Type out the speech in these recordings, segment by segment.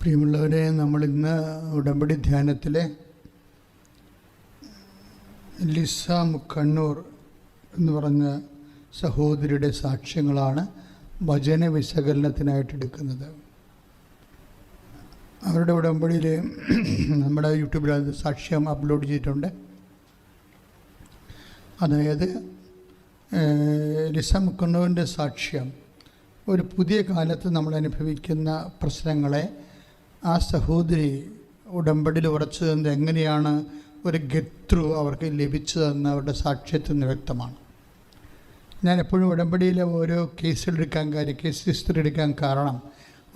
പ്രിയമുള്ളവരെ, നമ്മളിന്ന് ഉടമ്പടി ധ്യാനത്തിലെ ലിസ മുക്കണ്ണൂർ എന്ന് പറഞ്ഞ സഹോദരിയുടെ സാക്ഷ്യങ്ങളാണ് വചന വിശകലനത്തിനായിട്ട് എടുക്കുന്നത്. അവരുടെ ഉടമ്പടിയിൽ നമ്മുടെ യൂട്യൂബിൽ അത് സാക്ഷ്യം അപ്ലോഡ് ചെയ്തിട്ടുണ്ട്. അതായത് ലിസ മുക്കണ്ണൂരിൻ്റെ സാക്ഷ്യം ഒരു പുതിയ കാലത്ത് നമ്മൾ അനുഭവിക്കുന്ന പ്രശ്നങ്ങളെ ആ സഹോദരി ഉടമ്പടിയിൽ ഉറച്ചു തന്നത് എങ്ങനെയാണ് ഒരു ഗെറ്റ് ത്രൂ അവർക്ക് ലഭിച്ചതെന്ന് അവരുടെ സാക്ഷ്യത്തിൽ നിന്ന് വ്യക്തമാണ്. ഞാൻ എപ്പോഴും ഉടമ്പടിയിലെ ഓരോ കേസ് ഹിസ്റ്ററി എടുക്കാൻ കാരണം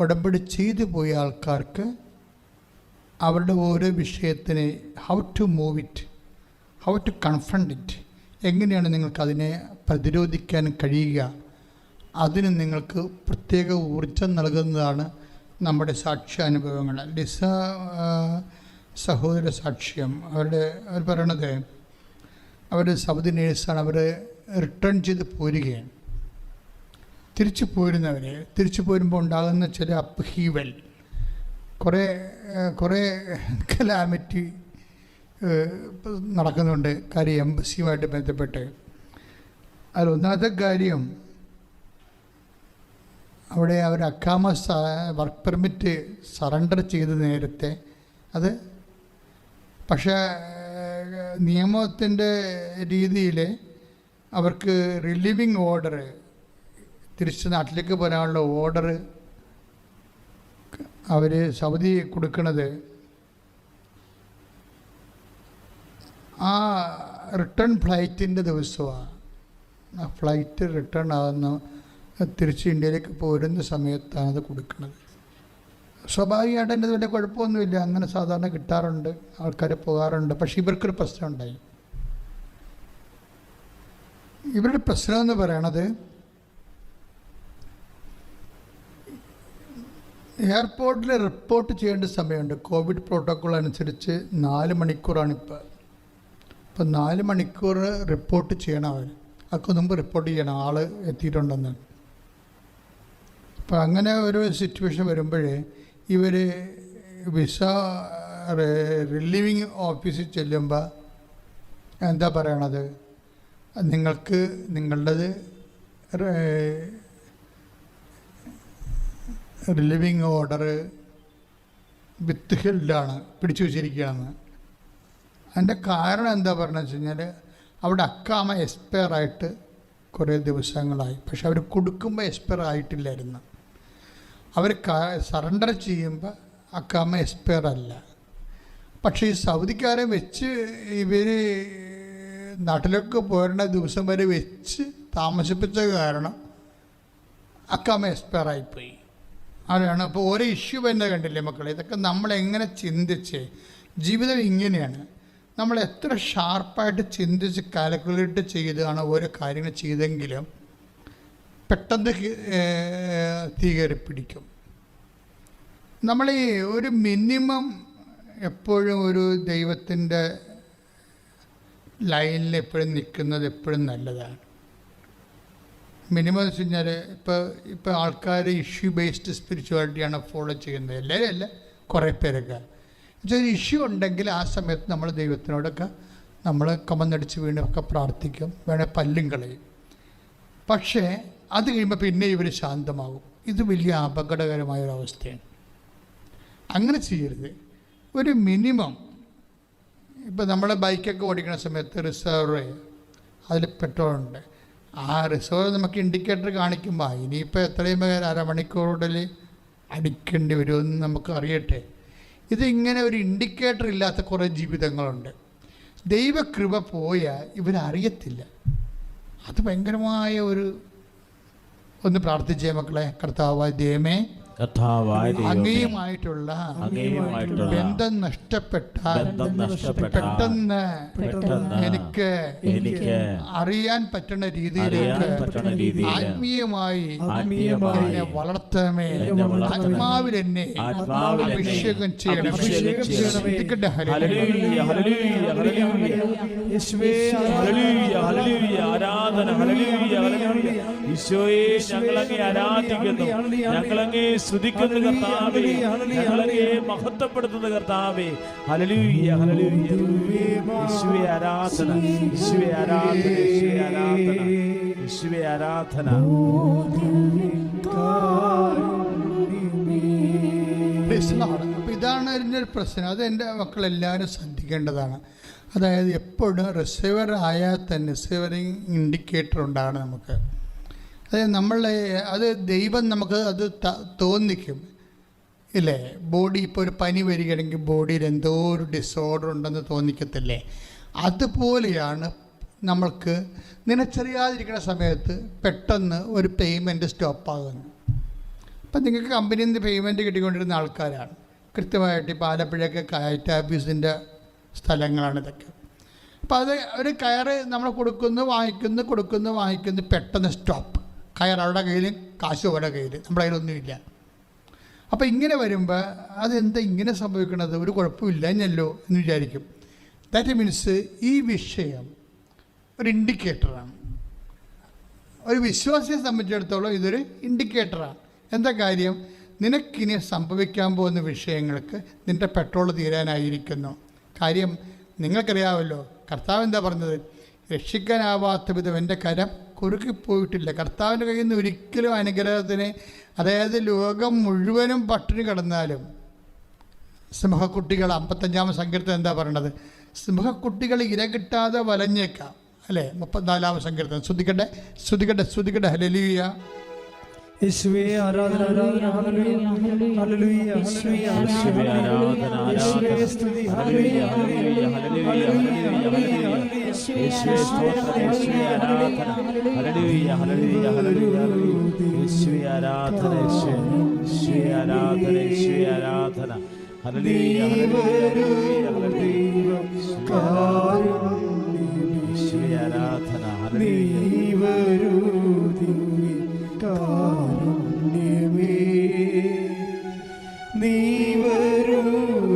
ഉടമ്പടി ചെയ്തു പോയ ആൾക്കാർക്ക് അവരുടെ ഓരോ വിഷയത്തിനെ how to move it, how to confront it, എങ്ങനെയാണ് നിങ്ങൾക്കതിനെ പ്രതിരോധിക്കാൻ കഴിയുക, അതിന് നിങ്ങൾക്ക് പ്രത്യേക ഊർജം നൽകുന്നതാണ് നമ്മുടെ സാക്ഷ്യാനുഭവങ്ങൾ. ലിസ സഹോദര സാക്ഷ്യം അവർ പറയണത്, അവർ സൗദി നേഴ്സാണ്. അവർ റിട്ടേൺ ചെയ്ത് പോരുകയാണ്. തിരിച്ചു പോരുമ്പോൾ ഉണ്ടാകുന്ന ചില അപ്ഹീവൽ, കുറേ കലാമിറ്റി നടക്കുന്നുണ്ട് കാര്യം എംബസിയുമായിട്ട് ബന്ധപ്പെട്ട്. അതിലൊന്നാമത്തെ കാര്യം, അവിടെ അവർ അക്കാമ വർക്ക് പെർമിറ്റ് സറണ്ടർ ചെയ്ത് നേരത്തെ അത്, പക്ഷേ നിയമത്തിൻ്റെ രീതിയിൽ അവർക്ക് റിലീവിങ് ഓർഡർ, തിരിച്ച് നാട്ടിലേക്ക് പോരാനുള്ള ഓർഡർ അവർ സൗദി കൊടുക്കുന്നത് ആ റിട്ടേൺ ഫ്ലൈറ്റിൻ്റെ ദിവസമാണ്. ആ ഫ്ലൈറ്റ് റിട്ടേൺ ആകുന്ന തിരിച്ച് ഇന്ത്യയിലേക്ക് പോരുന്ന സമയത്താണ് അത് കൊടുക്കുന്നത്. സ്വാഭാവികമായിട്ട് എൻ്റെ വലിയ കുഴപ്പമൊന്നുമില്ല, അങ്ങനെ സാധാരണ കിട്ടാറുണ്ട്, ആൾക്കാർ പോകാറുണ്ട്. പക്ഷേ ഇവർക്കൊരു പ്രശ്നം ഉണ്ടായി. ഇവരുടെ പ്രശ്നം എന്ന് പറയണത്, എയർപോർട്ടിൽ റിപ്പോർട്ട് ചെയ്യേണ്ട സമയമുണ്ട്. കോവിഡ് പ്രോട്ടോക്കോൾ അനുസരിച്ച് 4 മണിക്കൂറാണ് ഇപ്പോൾ. 4 മണിക്കൂർ റിപ്പോർട്ട് ചെയ്യണം അവർ. അതൊക്കെ മുമ്പ് റിപ്പോർട്ട് ചെയ്യണം ആൾ എത്തിയിട്ടുണ്ടെന്ന്. അപ്പോൾ അങ്ങനെ ഒരു സിറ്റുവേഷൻ വരുമ്പോഴേ ഇവർ വിസ റിലീവിങ് ഓഫീസിൽ ചെല്ലുമ്പോൾ എന്താ പറയണത്, നിങ്ങൾക്ക് നിങ്ങളുടേത് റിലീവിങ് ഓർഡർ വിത്ത് ഹെൽഡാണ്, പിടിച്ചു വച്ചിരിക്കുകയാണെന്ന്. അതിൻ്റെ കാരണം എന്താ പറഞ്ഞതെന്ന് വെച്ച് കഴിഞ്ഞാൽ, അവിടെ അക്കാമ എക്സ്പയർ ആയിട്ട് കുറേ ദിവസങ്ങളായി. പക്ഷെ അവർ കൊടുക്കുമ്പോൾ എക്സ്പയർ ആയിട്ടില്ലായിരുന്നു. അവർ സറണ്ടർ ചെയ്യുമ്പോൾ അക്കാമ എക്സ്പയർ അല്ല. പക്ഷേ ഈ സൗദിക്കാരെ വെച്ച് ഇവർ നാട്ടിലേക്ക് പോരേണ്ട ദിവസം വരെ വെച്ച് താമസിപ്പിച്ച കാരണം അക്കാമ എക്സ്പയർ ആയിപ്പോയി. അതാണ് അപ്പോൾ ഓരോ ഇഷ്യൂ തന്നെ കണ്ടില്ലേ മക്കളെ. ഇതൊക്കെ നമ്മളെങ്ങനെ ചിന്തിച്ച്, ജീവിതം ഇങ്ങനെയാണ്, നമ്മൾ എത്ര ഷാർപ്പായിട്ട് ചിന്തിച്ച് കാൽക്കുലേറ്റ് ചെയ്താണ് ഓരോ കാര്യങ്ങൾ ചെയ്തെങ്കിലും പെട്ടെന്ന് തീ കയറി പിടിക്കും. നമ്മൾ ഈ ഒരു മിനിമം എപ്പോഴും ഒരു ദൈവത്തിൻ്റെ ലൈനിൽ എപ്പോഴും നിൽക്കുന്നത് എപ്പോഴും നല്ലതാണ്. മിനിമം എന്ന് വെച്ച് കഴിഞ്ഞാൽ ഇപ്പോൾ ആൾക്കാർ ഇഷ്യൂ ബേസ്ഡ് സ്പിരിച്വാലിറ്റിയാണ് ഫോളോ ചെയ്യുന്നത്. എല്ലാവരും അല്ല, കുറേ പേരൊക്കെ. ഒരു ഇഷ്യൂ ഉണ്ടെങ്കിൽ ആ സമയത്ത് നമ്മൾ ദൈവത്തിനോടൊക്കെ നമ്മൾ കമന്നടിച്ച് വീണൊക്കെ പ്രാർത്ഥിക്കും, വേണേൽ പല്ലും കളയും. പക്ഷേ അത് കഴിയുമ്പോൾ പിന്നെ ഇവർ ശാന്തമാകും. ഇത് വലിയ അപകടകരമായൊരവസ്ഥയാണ്. അങ്ങനെ ചെയ്യരുത്. ഒരു മിനിമം, ഇപ്പോൾ നമ്മളെ ബൈക്കൊക്കെ ഓടിക്കുന്ന സമയത്ത് റിസർവ് അതിൽ പെട്രോളുണ്ട്. ആ റിസർവ് നമുക്ക് ഇൻഡിക്കേറ്റർ കാണിക്കുമ്പോൾ ഇനിയിപ്പോൾ എത്രയും അരമണിക്കൂറിൽ അടിക്കേണ്ടി വരുമെന്ന് നമുക്ക് അറിയട്ടെ. ഇതിങ്ങനെ ഒരു ഇൻഡിക്കേറ്റർ ഇല്ലാത്ത കുറേ ജീവിതങ്ങളുണ്ട്. ദൈവകൃപ പോയാൽ ഇവരറിയത്തില്ല. അത് ഭയങ്കരമായ ഒന്ന് പ്രാർത്ഥിച്ചേ മക്കളെ. കർത്താവായ ദൈവമേ, അങ്ങയുമായിട്ടുള്ള ബന്ധം നഷ്ടപ്പെട്ടാൽ പെട്ടെന്ന് എനിക്ക് അറിയാൻ പറ്റുന്ന രീതിയിലേക്ക് ആത്മീയമായി എന്നെ വളർത്തണമേ. ആത്മാവിൽ എന്നെ അഭിഷേകം ചെയ്യണം. ആരാധന ഈശോയെ, ഞങ്ങളങ്ങേ ആരാധിക്കുന്നു, ഞങ്ങളങ്ങേ സ്തുതിക്കുന്നു കർത്താവേ, ഞങ്ങളെ മഹത്വപ്പെടുത്തുന്ന കർത്താവേ. Hallelujah, hallelujah. യേശുവേ ആരാധന, യേശുവേ ആരാധന, യേശുവേ ആരാധന, യേശുവേ ആരാധന. അപ്പോൾ ഇതാണ് അതിൻ്റെ ഒരു പ്രശ്നം. അത് എൻ്റെ മക്കളെല്ലാവരും ശ്രദ്ധിക്കേണ്ടതാണ്. അതായത് എപ്പോഴും റിസീവർ ആയാൽ തന്നെ റിസീവറിങ് ഇൻഡിക്കേറ്റർ ഉണ്ടാകണം നമുക്ക്. അതായത് അത് ദൈവം നമുക്ക് അത് തോന്നിക്കും ഇല്ലേ. ബോഡി ഇപ്പോൾ ഒരു പനി വരികയാണെങ്കിൽ ബോഡിയിൽ എന്തോ ഒരു ഡിസോർഡർ ഉണ്ടെന്ന് തോന്നിക്കത്തില്ലേ. അതുപോലെയാണ് നമ്മൾക്ക് നിനച്ചറിയാതിരിക്കുന്ന സമയത്ത് പെട്ടെന്ന് ഒരു പേയ്മെൻറ്റ് സ്റ്റോപ്പാകുന്നു. അപ്പം നിങ്ങൾക്ക് കമ്പനിയിൽ നിന്ന് പേയ്മെൻറ്റ് കിട്ടിക്കൊണ്ടിരുന്ന ആൾക്കാരാണ്. കൃത്യമായിട്ട് ഇപ്പോൾ ആലപ്പുഴയൊക്കെ കയറ്റ് ഓഫീസിൻ്റെ സ്ഥലങ്ങളാണ് ഇതൊക്കെ. അപ്പോൾ അത് ഒരു കയറ് നമ്മൾ കൊടുക്കുന്നു, പെട്ടെന്ന് സ്റ്റോപ്പ്. കയർ അവരുടെ കയ്യിൽ, കാശ് അവരുടെ കയ്യിൽ, നമ്മുടെ കയ്യിലൊന്നുമില്ല. അപ്പോൾ ഇങ്ങനെ വരുമ്പോൾ അതെന്താ ഇങ്ങനെ സംഭവിക്കണത്, ഒരു കുഴപ്പമില്ലല്ലോ എന്ന് വിചാരിക്കും. ദാറ്റ് മീൻസ് ഈ വിഷയം ഒരു ഇൻഡിക്കേറ്ററാണ്. ഒരു വിശ്വാസിയെ സംബന്ധിച്ചിടത്തോളം ഇതൊരു ഇൻഡിക്കേറ്ററാണ്. എന്താ കാര്യം? നിനക്കിനി സംഭവിക്കാൻ പോകുന്ന വിഷയങ്ങൾക്ക് നിൻ്റെ പെട്രോൾ തീരാനായിരിക്കുന്നു. കാര്യം നിങ്ങൾക്കറിയാമല്ലോ, കർത്താവ് എന്താ പറഞ്ഞത്? രക്ഷിക്കാനാവാത്ത വിധം എൻ്റെ കരം കുറുക്കിപ്പോയിട്ടില്ല. കർത്താവിൻ്റെ കയ്യിൽ നിന്ന് ഒരിക്കലും അനുഗ്രഹത്തിന്, അതായത് ലോകം മുഴുവനും പട്ടിണി കിടന്നാലും സിംഹക്കുട്ടികൾ 55-ാം സങ്കീർത്തനം എന്താ പറയണത്? സിംഹക്കുട്ടികൾ ഇര കിട്ടാതെ വലഞ്ഞേക്കാം അല്ലേ? 34-ാം സങ്കീർത്തനം. ശ്രദ്ധിക്കട്ടെ. ഹല്ലേലൂയ. യേശുവേ ആരാധന, ആരാധന, ഹല്ലേലൂയ, ഹല്ലേലൂയ, യേശുവേ ആരാധന, യേശുവേ സ്തുതി, ഹല്ലേലൂയ, ഹല്ലേലൂയ, ഹല്ലേലൂയ, യേശുവേ സ്തോത്രം, യേശുവേ ആരാധന, ഹല്ലേലൂയ, ഹല്ലേലൂയ, ഹല്ലേലൂയ, യേശുവേ ആരാധന, യേശുവേ ആരാധന, യേശുവേ ആരാധന, ഹല്ലേലൂയ, ഹല്ലേലൂയ, ഹല്ലേലൂയ, യേശുവേ ആരാധന, ഹല്ലേലൂയ. കാരുണ്യമേ നീ വരൂ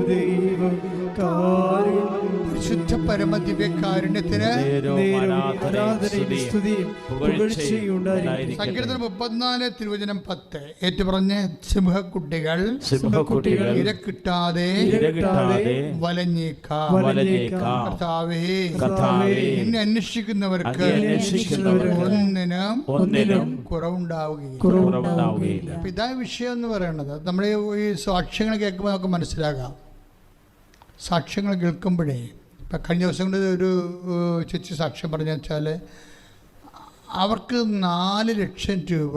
ദൈവം, പരിശുദ്ധ പരമ ദിവ്യകാരുണ്യത്തിന് സങ്കീർത്തനം 34 തിരുവചനം 10 ഏറ്റുപറഞ്ഞ് സിംഹക്കുട്ടികൾ ഇരക്കിട്ടാതെ വലഞ്ഞേക്കാം. കർത്താവേ, നിന്നെ അന്വേഷിക്കുന്നവർക്ക് ഒന്നിനും കുറവുണ്ടാവുകയില്ല. അപ്പൊ ഇതാ വിഷയം എന്ന് പറയുന്നത്. നമ്മുടെ ഈ സാക്ഷ്യങ്ങൾ കേൾക്കുമ്പോൾ നമുക്ക് മനസ്സിലാകാം. സാക്ഷ്യങ്ങൾ കേൾക്കുമ്പോഴേ, ഇപ്പം കഴിഞ്ഞ ദിവസങ്ങളിൽ ഒരു ചേച്ചി സാക്ഷ്യം പറഞ്ഞു വെച്ചാൽ അവർക്ക് 4 ലക്ഷം രൂപ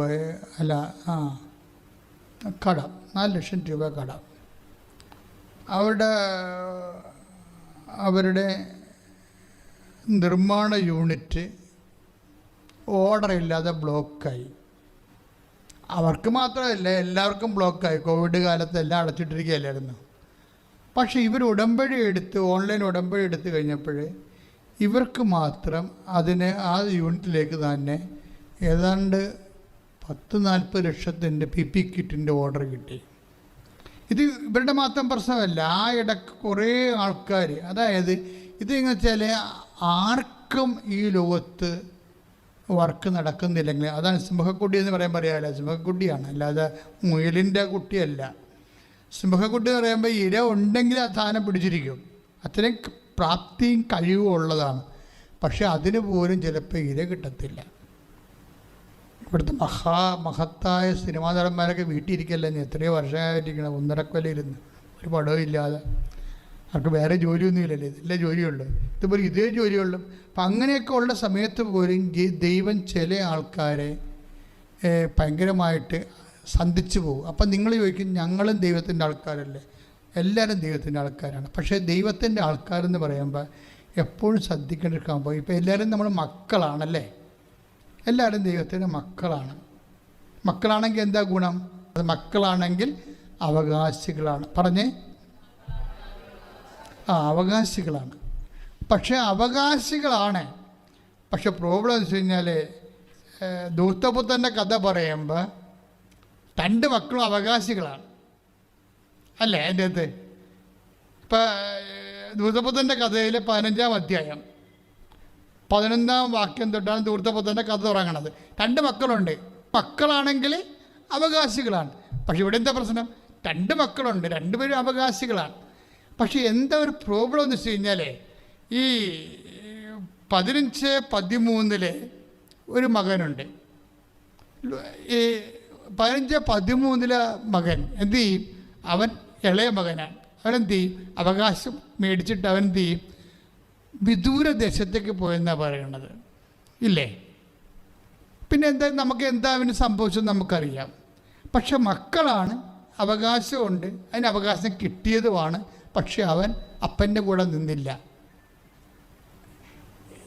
കടം, 4 ലക്ഷം രൂപ കടം. അവരുടെ നിർമ്മാണ യൂണിറ്റ് ഓർഡർ ഇല്ലാതെ ബ്ലോക്കായി. അവർക്ക് മാത്രമല്ല, എല്ലാവർക്കും ബ്ലോക്കായി. കോവിഡ് കാലത്ത് എല്ലാം അടച്ചിട്ടിരിക്കുകയല്ലായിരുന്നു. പക്ഷേ ഇവർ ഓൺലൈൻ ഉടമ്പടി എടുത്ത് കഴിഞ്ഞപ്പോൾ ഇവർക്ക് മാത്രം ആ യൂണിറ്റിലേക്ക് തന്നെ ഏതാണ്ട് 10-40 ലക്ഷത്തിൻ്റെ PP കിറ്റിൻ്റെ ഓർഡർ കിട്ടി. ഇത് ഇവരുടെ മാത്രം പ്രശ്നമല്ല. ആ ഇടയ്ക്ക് കുറേ ആൾക്കാർ, അതായത് ഇതെന്ന് വെച്ചാൽ ആർക്കും ഈ ലോകത്ത് വർക്ക് നടക്കുന്നില്ലെങ്കിൽ, അതാണ് സിംഹക്കുട്ടി എന്ന് പറയാമല്ല, സിംഹക്കുട്ടിയാണ്, അല്ലാതെ മുയലിൻ്റെ കുട്ടിയല്ല. സിംഹക്കുട്ടി എന്ന് പറയുമ്പോൾ ഇര ഉണ്ടെങ്കിൽ ആ സാധനം പിടിച്ചിരിക്കും. അത്രയും പ്രാപ്തിയും കഴിവും ഉള്ളതാണ്. പക്ഷെ അതിന് പോലും ചിലപ്പോൾ ഇര കിട്ടത്തില്ല. ഇവിടുത്തെ മഹത്തായ സിനിമാ നടന്മാരൊക്കെ വീട്ടിലിരിക്കല്ലേ, എത്രയോ വർഷമായിട്ടിരിക്കണം, 1.5 കൊല്ലം ഒരു പടവും ഇല്ലാതെ. അവർക്ക് വേറെ ജോലിയൊന്നുമില്ലല്ലേ, ഇതല്ലേ ജോലിയുള്ളൂ. ഇതുപോലെ ഇതേ ജോലിയുള്ളൂ. അപ്പം അങ്ങനെയൊക്കെ ഉള്ള സമയത്ത് പോലും ദൈവം ചില ആൾക്കാരെ ഭയങ്കരമായിട്ട് സന്ധിച്ചു പോകും. അപ്പം നിങ്ങൾ ചോദിക്കും, ഞങ്ങളും ദൈവത്തിൻ്റെ ആൾക്കാരല്ലേ? എല്ലാവരും ദൈവത്തിൻ്റെ ആൾക്കാരാണ്. പക്ഷേ ദൈവത്തിൻ്റെ ആൾക്കാരെന്ന് പറയുമ്പോൾ എപ്പോഴും ശ്രദ്ധിക്കേണ്ടിരിക്കുമ്പോൾ, ഇപ്പോൾ എല്ലാവരും നമ്മൾ മക്കളാണല്ലേ? എല്ലാവരും ദൈവത്തിൻ്റെ മക്കളാണ്. മക്കളാണെങ്കിൽ എന്താ ഗുണം? അത് മക്കളാണെങ്കിൽ അവകാശികളാണ്. പറഞ്ഞേ, അവകാശികളാണ്. പക്ഷേ അവകാശികളാണ്. പക്ഷെ പ്രോബ്ലം എന്ന് വെച്ച് കഴിഞ്ഞാൽ, ദൂതപുത്രൻ്റെ കഥ പറയുമ്പോൾ 2 മക്കളും അവകാശികളാണ് അല്ലേ? അതിൻ്റെ അകത്ത് ഇപ്പം ദൂതപുത്രൻ്റെ കഥയിൽ 15-ാം അധ്യായം 11-ാം വാക്യം തൊട്ടാണ് ദൂതപുത്രൻ്റെ കഥ തുടങ്ങണത്. 2 മക്കളുണ്ട്. മക്കളാണെങ്കിൽ അവകാശികളാണ്. പക്ഷെ ഇവിടെ എന്താ പ്രശ്നം? 2 മക്കളുണ്ട്, 2 പേരും അവകാശികളാണ്. പക്ഷെ എന്താ ഒരു പ്രോബ്ലം എന്ന് വെച്ച് കഴിഞ്ഞാൽ, ഈ 15-13 ഒരു മകനുണ്ട്. ഈ 15-13 മകൻ എന്ത് ചെയ്യും? അവൻ ഇളയ മകനാണ്. അവനെന്ത് ചെയ്യും? അവകാശം മേടിച്ചിട്ട് അവൻ എന്ത് ചെയ്യും? വിദൂര ദേശത്തേക്ക് പോയെന്നാണ് പറയണത്, ഇല്ലേ? പിന്നെ നമുക്ക് എന്താ അവന് സംഭവിച്ചത് നമുക്കറിയാം. പക്ഷെ മക്കളാണ്, അവകാശമുണ്ട്, അതിന് അവകാശം കിട്ടിയതുമാണ്. പക്ഷെ അവൻ അപ്പൻ്റെ കൂടെ നിന്നില്ല.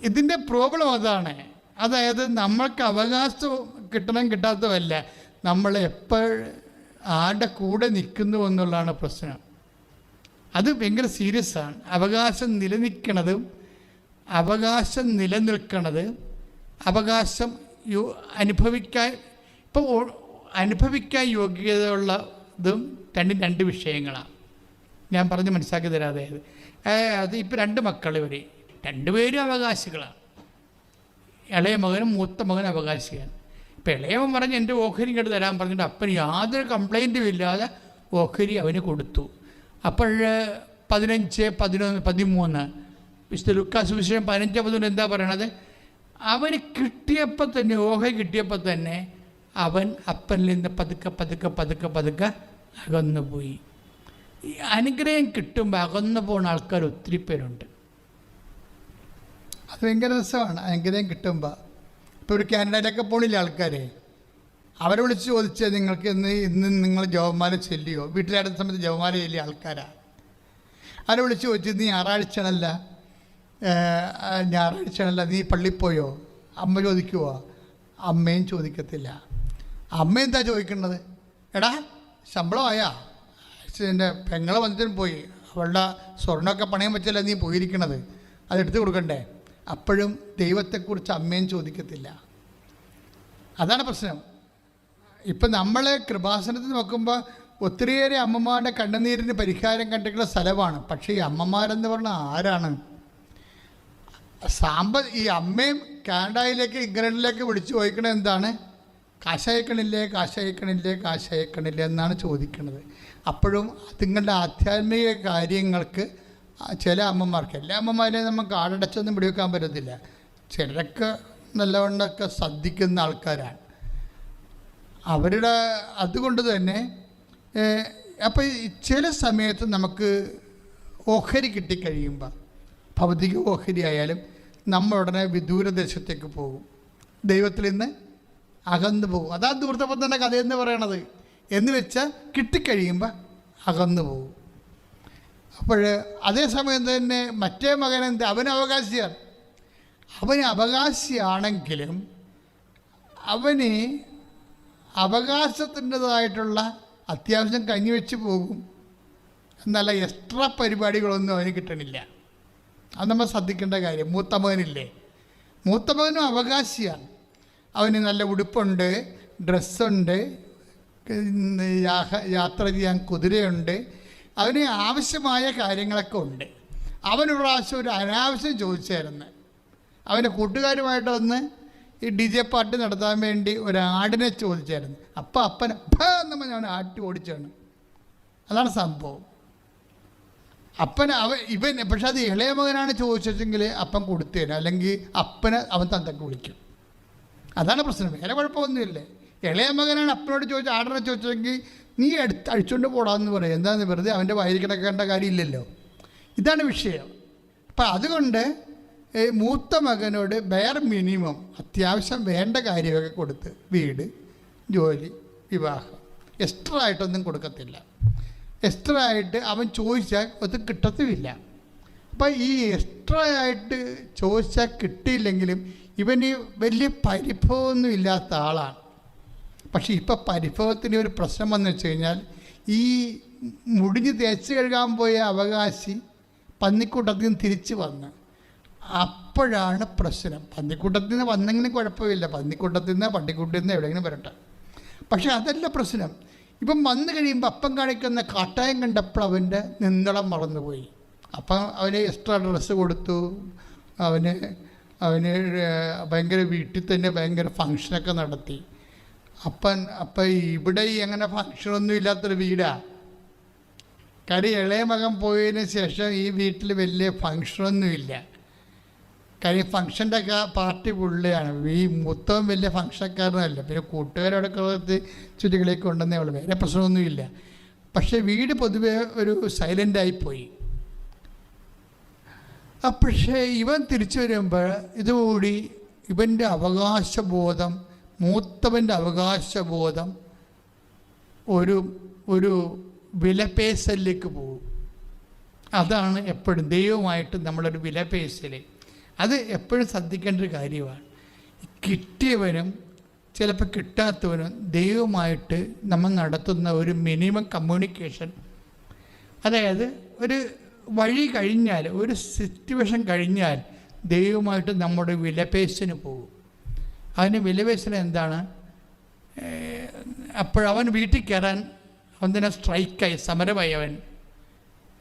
ഇതിൻ്റെ പ്രോബ്ലം അതാണ്. അതായത് നമ്മൾക്ക് അവകാശം കിട്ടണം കിട്ടാത്തതല്ല, നമ്മൾ എപ്പോൾ ആരുടെ കൂടെ നിൽക്കുന്നു എന്നുള്ളതാണ് പ്രശ്നം. അത് ഭയങ്കര സീരിയസ് ആണ്. അവകാശം നിലനിൽക്കണതും അവകാശം നിലനിൽക്കണത് അവകാശം അനുഭവിക്കാൻ യോഗ്യതയുള്ളതും രണ്ട് വിഷയങ്ങളാണ്. ഞാൻ പറഞ്ഞ് മനസ്സിലാക്കി തരാതെ അത് ഇപ്പോൾ 2 മക്കൾ, ഇവർ 2 പേരും അവകാശികളാണ്. ഇളയ മകനും മൂത്ത മകനും അവകാശിയാണ്. ഇപ്പം ഇളയവൻ പറഞ്ഞ് എൻ്റെ ഓഹരി ഇങ്ങോട്ട് തരാൻ പറഞ്ഞിട്ട് അപ്പന് യാതൊരു കംപ്ലൈൻറ്റും ഇല്ലാതെ ഓഹരി അവന് കൊടുത്തു. അപ്പോൾ 15-13 വിശുദ്ധ ലൂക്കാ സുവിശേഷം 15-13 എന്താ പറയണത്? അവന് കിട്ടിയപ്പോൾ തന്നെ, ഓഹരി കിട്ടിയപ്പോൾ തന്നെ അവൻ അപ്പനിൽ നിന്ന് പതുക്കെ അകന്നു പോയി. ഈ അനുഗ്രഹം കിട്ടുമ്പോൾ അകന്നു പോകുന്ന ആൾക്കാർ ഒത്തിരി പേരുണ്ട്. അത് ഭയങ്കര രസമാണ്. അനുഗ്രഹം കിട്ടുമ്പോൾ ഇപ്പോൾ ഒരു കാനഡയിലൊക്കെ പോണില്ല ആൾക്കാർ, അവരെ വിളിച്ച് ചോദിച്ചാൽ നിങ്ങൾക്ക് ഇന്ന് നിങ്ങൾ ജപമാല ചൊല്ലിയോ? വീട്ടിലടുത്ത സമയത്ത് ജപമാല ചൊല്ലിയ ആൾക്കാരാണ്. അവരെ വിളിച്ച് ചോദിച്ചത് നീ ഞായറാഴ്ചയാണല്ല നീ പള്ളിയിൽ പോയോ? അമ്മ ചോദിക്കുവോ? അമ്മയും ചോദിക്കത്തില്ല. അമ്മ എന്താ ചോദിക്കേണ്ടത്? എടാ ശമ്പളമായാ? എൻ്റെ പെങ്ങളെ വന്നിട്ടും പോയി, അവളുടെ സ്വർണ്ണമൊക്കെ പണയം വെച്ചല്ല നീ പോയിരിക്കണത്, അതെടുത്ത് കൊടുക്കണ്ടേ? അപ്പോഴും ദൈവത്തെക്കുറിച്ച് അമ്മയും ചോദിക്കത്തില്ല. അതാണ് പ്രശ്നം. ഇപ്പം നമ്മൾ കൃപാസനത്തിൽ നോക്കുമ്പോൾ ഒത്തിരിയേറെ അമ്മമാരുടെ കണ്ണുനീരിന് പരിഹാരം കണ്ടിട്ടുള്ള സ്ഥലമാണ്. പക്ഷേ ഈ അമ്മമാരെന്ന് പറഞ്ഞാൽ ആരാണ്? ഈ അമ്മയും കാനഡയിലേക്ക് ഇംഗ്ലണ്ടിലേക്ക് വിളിച്ചു ചോദിക്കണത് എന്താണ്? കാശയക്കണില്ലേ എന്നാണ് ചോദിക്കുന്നത്. അപ്പോഴും നിങ്ങളുടെ ആധ്യാത്മിക കാര്യങ്ങൾക്ക് ചില അമ്മമാർക്ക്, എല്ലാ അമ്മമാരെയും നമുക്ക് കാടടച്ചൊന്നും പിടിവെക്കാൻ പറ്റത്തില്ല. ചിലരൊക്കെ നല്ലവണ്ണമൊക്കെ ശ്രദ്ധിക്കുന്ന ആൾക്കാരാണ്. അതുകൊണ്ട് തന്നെ അപ്പോൾ ചില സമയത്ത് നമുക്ക് ഓഹരി കിട്ടിക്കഴിയുമ്പോൾ, ഭൗതിക ഓഹരി ആയാലും, നമ്മൾ ഉടനെ വിദൂരദേശത്തേക്ക് പോകും, ദൈവത്തിൽ നിന്ന് അകന്നു പോകും. അതാ ധൂർത്തപ്പത്തിൻ്റെ കഥയെന്ന് പറയണത്. എന്ന് വെച്ചാൽ കിട്ടിക്കഴിയുമ്പോൾ അകന്നു പോകും. അപ്പോൾ അതേസമയം തന്നെ മറ്റേ മകനെന്ത്? അവന് അവകാശിയാണ്. അവന് അവകാശിയാണെങ്കിലും അവന് അവകാശത്തിൻ്റെതായിട്ടുള്ള അത്യാവശ്യം കഞ്ഞിവെച്ച് പോകും. എന്നല്ല, എക്സ്ട്രാ പരിപാടികളൊന്നും അവന് കിട്ടണില്ല. അത് നമ്മൾ ശ്രദ്ധിക്കേണ്ട കാര്യം. മൂത്ത മകനും അവകാശിയാണ്. അവന് നല്ല ഉടുപ്പുണ്ട്, ഡ്രസ്സുണ്ട്, യാത്ര ചെയ്യാൻ കുതിരയുണ്ട്, അവന് ആവശ്യമായ കാര്യങ്ങളൊക്കെ ഉണ്ട്. അവനൊരു പ്രാവശ്യം ഒരു അനാവശ്യം ചോദിച്ചായിരുന്നു. അവൻ്റെ കൂട്ടുകാരുമായിട്ടൊന്ന് ഈ DJ പാർട്ടി നടത്താൻ വേണ്ടി ഒരാടിനെ ചോദിച്ചായിരുന്നു. അപ്പൻ നമ്മൾ ഞാൻ ആട്ടി ഓടിച്ചാണ്. അതാണ് സംഭവം. ഇവൻ പക്ഷെ അത് ഇളയ മകനാണ് ചോദിച്ചെങ്കിൽ അപ്പൻ കൊടുത്തേനെ, അല്ലെങ്കിൽ അവൻ തന്തക്ക് വിളിക്കും. അതാണ് പ്രശ്നം. വേറെ കുഴപ്പമൊന്നുമില്ലേ. ഇളയ മകനാണ് അപ്പനോട് ആടിനെ ചോദിച്ചെങ്കിൽ നീ അഴിച്ചുകൊണ്ട് പോടാന്ന് പറയും. എന്താണെന്ന് വെറുതെ അവൻ്റെ വയലിൽ കിടക്കേണ്ട കാര്യമില്ലല്ലോ. ഇതാണ് വിഷയം. അപ്പം അതുകൊണ്ട് മൂത്ത മകനോട് ബെയർ മിനിമം അത്യാവശ്യം വേണ്ട കാര്യമൊക്കെ കൊടുത്ത്, വീട്, ജോലി, വിവാഹം, എക്സ്ട്രാ ആയിട്ടൊന്നും കൊടുക്കത്തില്ല. എക്സ്ട്രാ ആയിട്ട് അവൻ ചോദിച്ചാൽ അത് കിട്ടത്തുമില്ല. അപ്പം ഈ എക്സ്ട്രാ ആയിട്ട് ചോദിച്ചാൽ കിട്ടിയില്ലെങ്കിലും ഇവന് വലിയ പരിഭവമൊന്നും ഇല്ലാത്ത ആളാണ്. പക്ഷേ ഇപ്പം പരിഭവത്തിന് ഒരു പ്രശ്നം വന്നു വെച്ച് കഴിഞ്ഞാൽ, ഈ മുടിഞ്ഞ് തേച്ച് കഴുകാൻ പോയ അവകാശി പന്നിക്കൂട്ടത്തിൽ നിന്ന് തിരിച്ച് വന്ന്, അപ്പോഴാണ് പ്രശ്നം. പന്നിക്കൂട്ടത്തിൽ നിന്ന് വന്നെങ്കിലും കുഴപ്പമില്ല, പന്നിക്കൂട്ടത്തിൽ നിന്ന് പട്ടിക്കൂട്ടിൽ നിന്ന് എവിടെയെങ്കിലും വരട്ടെ. പക്ഷേ അതല്ല പ്രശ്നം. ഇപ്പം വന്നു കഴിയുമ്പോൾ അപ്പം കാണിക്കുന്ന കാട്ടായം കണ്ടപ്പോൾ അവൻ്റെ നിന്തളം മറന്നുപോയി. അപ്പം അവന് എക്സ്ട്രാ ഡ്രസ്സ് കൊടുത്തു. അവന് ഭയങ്കര വീട്ടിൽ തന്നെ ഭയങ്കര ഫങ്ഷനൊക്കെ നടത്തി. അപ്പം ഇവിടെ അങ്ങനെ ഫങ്ഷനൊന്നും ഇല്ലാത്തൊരു വീടാണ്. കാര്യം ഇളയ മകൻ പോയതിന് ശേഷം ഈ വീട്ടിൽ വലിയ ഫങ്ഷനൊന്നുമില്ല. കാര്യം ഫങ്ഷൻ്റെ ഒക്കെ പാർട്ടി പുള്ളിയാണ്. ഈ മൊത്തം വലിയ ഫങ്ഷൻക്കാരനല്ല, പിന്നെ കൂട്ടുകാരോടൊക്കെ ചുറ്റികളിലേക്ക് ഉണ്ടെന്നേ ഉള്ളൂ, വേറെ പ്രശ്നമൊന്നുമില്ല. പക്ഷേ വീട് പൊതുവെ ഒരു സൈലൻ്റായിപ്പോയി. പക്ഷേ ഇവൻ തിരിച്ചു വരുമ്പോൾ ഇതുകൂടി ഇവൻ്റെ അവകാശബോധം, മൂത്തവൻ്റെ അവകാശബോധം ഒരു വിലപേശലിലേക്ക് പോകും. അതാണ് എപ്പോഴും ദൈവമായിട്ട് നമ്മളൊരു വിലപേശൽ. അത് എപ്പോഴും ശ്രദ്ധിക്കേണ്ട ഒരു കാര്യമാണ്. കിട്ടിയവനും ചിലപ്പോൾ കിട്ടാത്തവനും ദൈവമായിട്ട് നമ്മൾ നടത്തുന്ന ഒരു മിനിമം കമ്മ്യൂണിക്കേഷൻ, അതായത് ഒരു വഴി കഴിഞ്ഞാൽ, ഒരു സിറ്റുവേഷൻ കഴിഞ്ഞാൽ ദൈവമായിട്ട് നമ്മുടെ വിലപേശന് പോകും. അതിന് വിലപേശന് എന്താണ്? അപ്പോഴവൻ വീട്ടിൽ കയറാൻ അവൻ തന്നെ സ്ട്രൈക്കായി, സമരമായി, അവൻ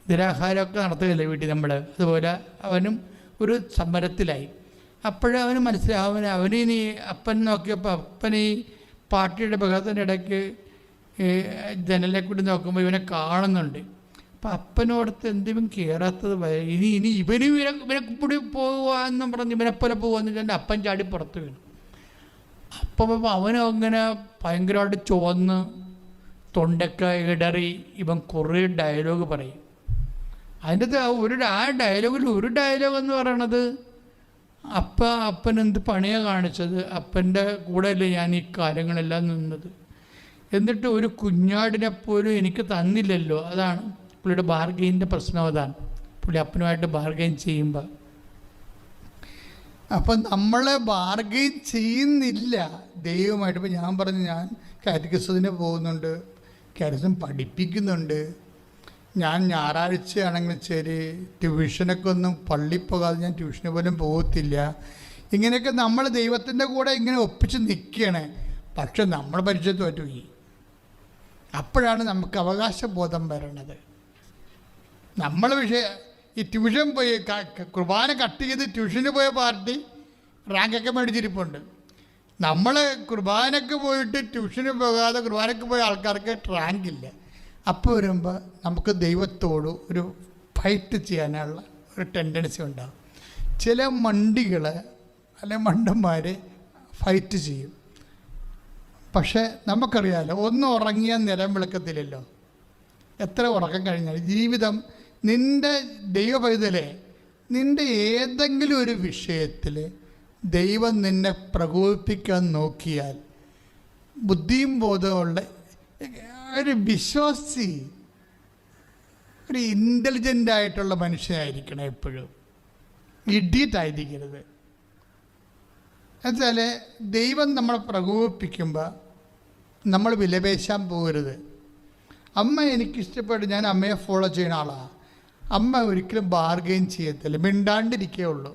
നിരാഹാരമൊക്കെ നടത്തുകയല്ലേ വീട്ടിൽ നമ്മൾ, അതുപോലെ അവനും ഒരു സമരത്തിലായി. അപ്പോഴവന് മനസ്സിലാവും, അവനിനി അപ്പൻ നോക്കിയപ്പോൾ അപ്പൻ ഈ പാർട്ടിയുടെ ബഹളത്തിൻ്റെ ഇടയ്ക്ക് ജനലിനെ കൂടി നോക്കുമ്പോൾ ഇവനെ കാണുന്നുണ്ട്. അപ്പം അപ്പനോടത്ത് എന്തെങ്കിലും കയറാത്തത് ഇനി ഇവനെ കൂടി പോവാന്നും പറഞ്ഞ് ഇവനെപ്പോലെ പോകാന്ന് വെച്ചാൽ അപ്പൻ ചാടി പുറത്ത് വീണു. അപ്പം അവനങ്ങനെ ഭയങ്കരമായിട്ട് ചുവന്ന് തൊണ്ടൊക്കെ ഇടറി ഇവൻ കുറേ ഡയലോഗ് പറയും. അതിൻ്റെ ആ ഡയലോഗിൽ ഒരു ഡയലോഗ് എന്ന് പറയണത്, അപ്പൻ എന്ത് പണിയാണ് കാണിച്ചത്, അപ്പൻ്റെ കൂടെയല്ലേ ഞാൻ ഈ കാര്യങ്ങളെല്ലാം നിന്നത്, എന്നിട്ട് ഒരു കുഞ്ഞാടിനെ പോലും എനിക്ക് തന്നില്ലല്ലോ. അതാണ് പുള്ളിയുടെ ബാർഗെയിൻ്റെ പ്രശ്നം. അതാണ് പുള്ളി അപ്പനുമായിട്ട് ബാർഗെയിൻ ചെയ്യുമ്പോൾ. അപ്പം നമ്മളെ ബാർഗെയിൻ ചെയ്യുന്നില്ല ദൈവമായിട്ട്. ഇപ്പം ഞാൻ പറഞ്ഞു, ഞാൻ കാറ്റഗിസത്തിന് പോകുന്നുണ്ട്, കാറ്റഗിസം പഠിപ്പിക്കുന്നുണ്ട്, ഞാൻ ഞായറാഴ്ചയാണെങ്കിൽ ശരി ട്യൂഷനൊക്കെ ഒന്നും പള്ളിയിൽ പോകാതെ ഞാൻ ട്യൂഷന് പോലും പോകത്തില്ല. ഇങ്ങനെയൊക്കെ നമ്മൾ ദൈവത്തിൻ്റെ കൂടെ ഇങ്ങനെ ഒപ്പിച്ച് നിൽക്കുകയാണ്. പക്ഷെ നമ്മൾ പരിചയം തോറ്റുപോയി. അപ്പോഴാണ് നമുക്ക് അവകാശബോധം വരണത്. നമ്മൾ ഈ ട്യൂഷൻ പോയി കുർബാന കട്ട് ചെയ്ത് ട്യൂഷന് പോയ പാർട്ടി റാങ്കൊക്കെ മേടിച്ചിരിപ്പുണ്ട്. നമ്മൾ കുർബാനക്ക് പോയിട്ട് ട്യൂഷന് പോകാതെ കുർബാനക്ക് പോയ ആൾക്കാർക്ക് റാങ്കില്ല. അപ്പോൾ വരുമ്പോൾ നമുക്ക് ദൈവത്തോട് ഒരു ഫൈറ്റ് ചെയ്യാനുള്ള ഒരു ടെൻഡൻസി ഉണ്ടാകും. ചില മണ്ടികൾ അല്ലെങ്കിൽ മണ്ടന്മാർ ഫൈറ്റ് ചെയ്യും. പക്ഷേ നമുക്കറിയാമല്ലോ, ഒന്ന് ഉറങ്ങിയാൽ നിലം വിളക്കത്തില്ലല്ലോ. എത്ര ഉറക്കം കഴിഞ്ഞാൽ ജീവിതം നിൻ്റെ ദൈവപൈതലെ, നിൻ്റെ ഏതെങ്കിലും ഒരു വിഷയത്തിൽ ദൈവം നിന്നെ പ്രകോപിപ്പിക്കാൻ നോക്കിയാൽ ബുദ്ധിയും ബോധമുള്ള ഒരു വിശ്വാസി, ഒരു ഇൻ്റലിജൻ്റ് ആയിട്ടുള്ള മനുഷ്യനായിരിക്കണം എപ്പോഴും, ഇഡിയറ്റ് ആയിരിക്കരുത്. എന്നുവെച്ചാൽ ദൈവം നമ്മളെ പ്രകോപിപ്പിക്കുമ്പോൾ നമ്മൾ വിലപേശാൻ പോകരുത്. അമ്മ എനിക്കിഷ്ടപ്പെട്ട് ഞാൻ അമ്മയെ ഫോളോ ചെയ്യുന്ന ആളാണ്. അമ്മ ഒരിക്കലും ബാർഗെയിൻ ചെയ്യത്തില്ല, മിണ്ടാണ്ടിരിക്കേ ഉള്ളൂ.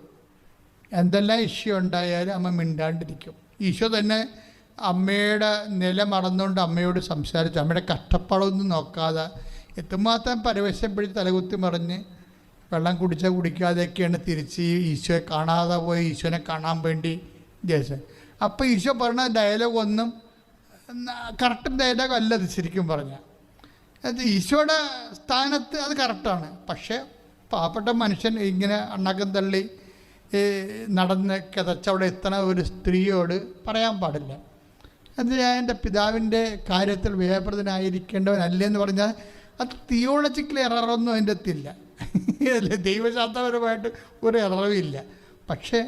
എന്തെല്ലാം ഇഷ്യൂ ഉണ്ടായാലും അമ്മ മിണ്ടാണ്ടിരിക്കും. ഈശോ തന്നെ അമ്മയുടെ നില മറന്നുകൊണ്ട് അമ്മയോട് സംസാരിച്ചു. അമ്മയുടെ കഷ്ടപ്പാടൊന്നും നോക്കാതെ എത്രമാത്രം പരവശം പിടിച്ച് തലകുത്തി മറിഞ്ഞ് വെള്ളം കുടിച്ചാൽ കുടിക്കാതെയൊക്കെയാണ് തിരിച്ച് ഈശോയെ കാണാതെ പോയി ഈശോനെ കാണാൻ വേണ്ടി ജയിച്ചത്. അപ്പോൾ ഈശോ പറഞ്ഞ ഡയലോഗ് ഒന്നും കറക്റ്റ് ഡയലോഗ് അല്ല അത്. ശരിക്കും പറഞ്ഞാൽ അത് ഈശോയുടെ സ്ഥാനത്ത് അത് കറക്റ്റാണ്. പക്ഷേ പാവപ്പെട്ട മനുഷ്യൻ ഇങ്ങനെ അണ്ണാക്കം തള്ളി നടന്ന് കിതച്ചവിടെ എത്തണ ഒരു സ്ത്രീയോട് പറയാൻ പാടില്ല. അത് ഞാൻ എൻ്റെ പിതാവിൻ്റെ കാര്യത്തിൽ വ്യാപൃതനായിരിക്കേണ്ടവനല്ലെന്ന് പറഞ്ഞാൽ അത് തിയോളജിക്കൽ എററൊന്നും അതിൻ്റെ അകത്തില്ല. ദൈവശാസ്ത്രപരമായിട്ട് ഒരു എററുമില്ല. പക്ഷേ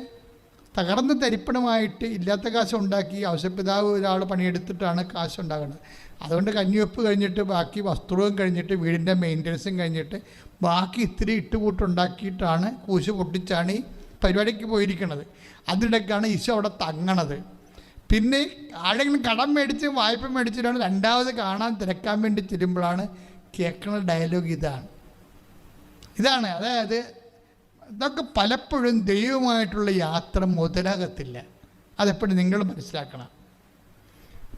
തകർന്ന് തരിപ്പണമായിട്ട് ഇല്ലാത്ത കാശ് ഉണ്ടാക്കി ആവശ്യപിതാവ് ഒരാൾ പണിയെടുത്തിട്ടാണ് കാശ് ഉണ്ടാകുന്നത്. അതുകൊണ്ട് കഞ്ഞിവെപ്പ് കഴിഞ്ഞിട്ട് ബാക്കി വസ്ത്രവും കഴിഞ്ഞിട്ട് വീടിൻ്റെ മെയിൻ്റനൻസും കഴിഞ്ഞിട്ട് ബാക്കി ഇത്തിരി ഇട്ടുകൂട്ടുണ്ടാക്കിയിട്ടാണ് കൂശ് പൊട്ടിച്ചാണ് ഈ പരിപാടിക്ക് പോയിരിക്കുന്നത്. അതിനിടയ്ക്കാണ് ഈശോ അവിടെ തങ്ങണത്. പിന്നെ ആരെങ്കിലും കടം മേടിച്ച് വായ്പ മേടിച്ചിട്ടാണ് രണ്ടാമത് കാണാൻ തിരക്കാൻ വേണ്ടി ചെല്ലുമ്പോഴാണ് കേൾക്കുന്ന ഡയലോഗ് ഇതാണ്. അതായത് ഇതൊക്കെ പലപ്പോഴും ദൈവമായിട്ടുള്ള യാത്ര മുതലാകത്തില്ല. അതെപ്പോഴും നിങ്ങൾ മനസ്സിലാക്കണം.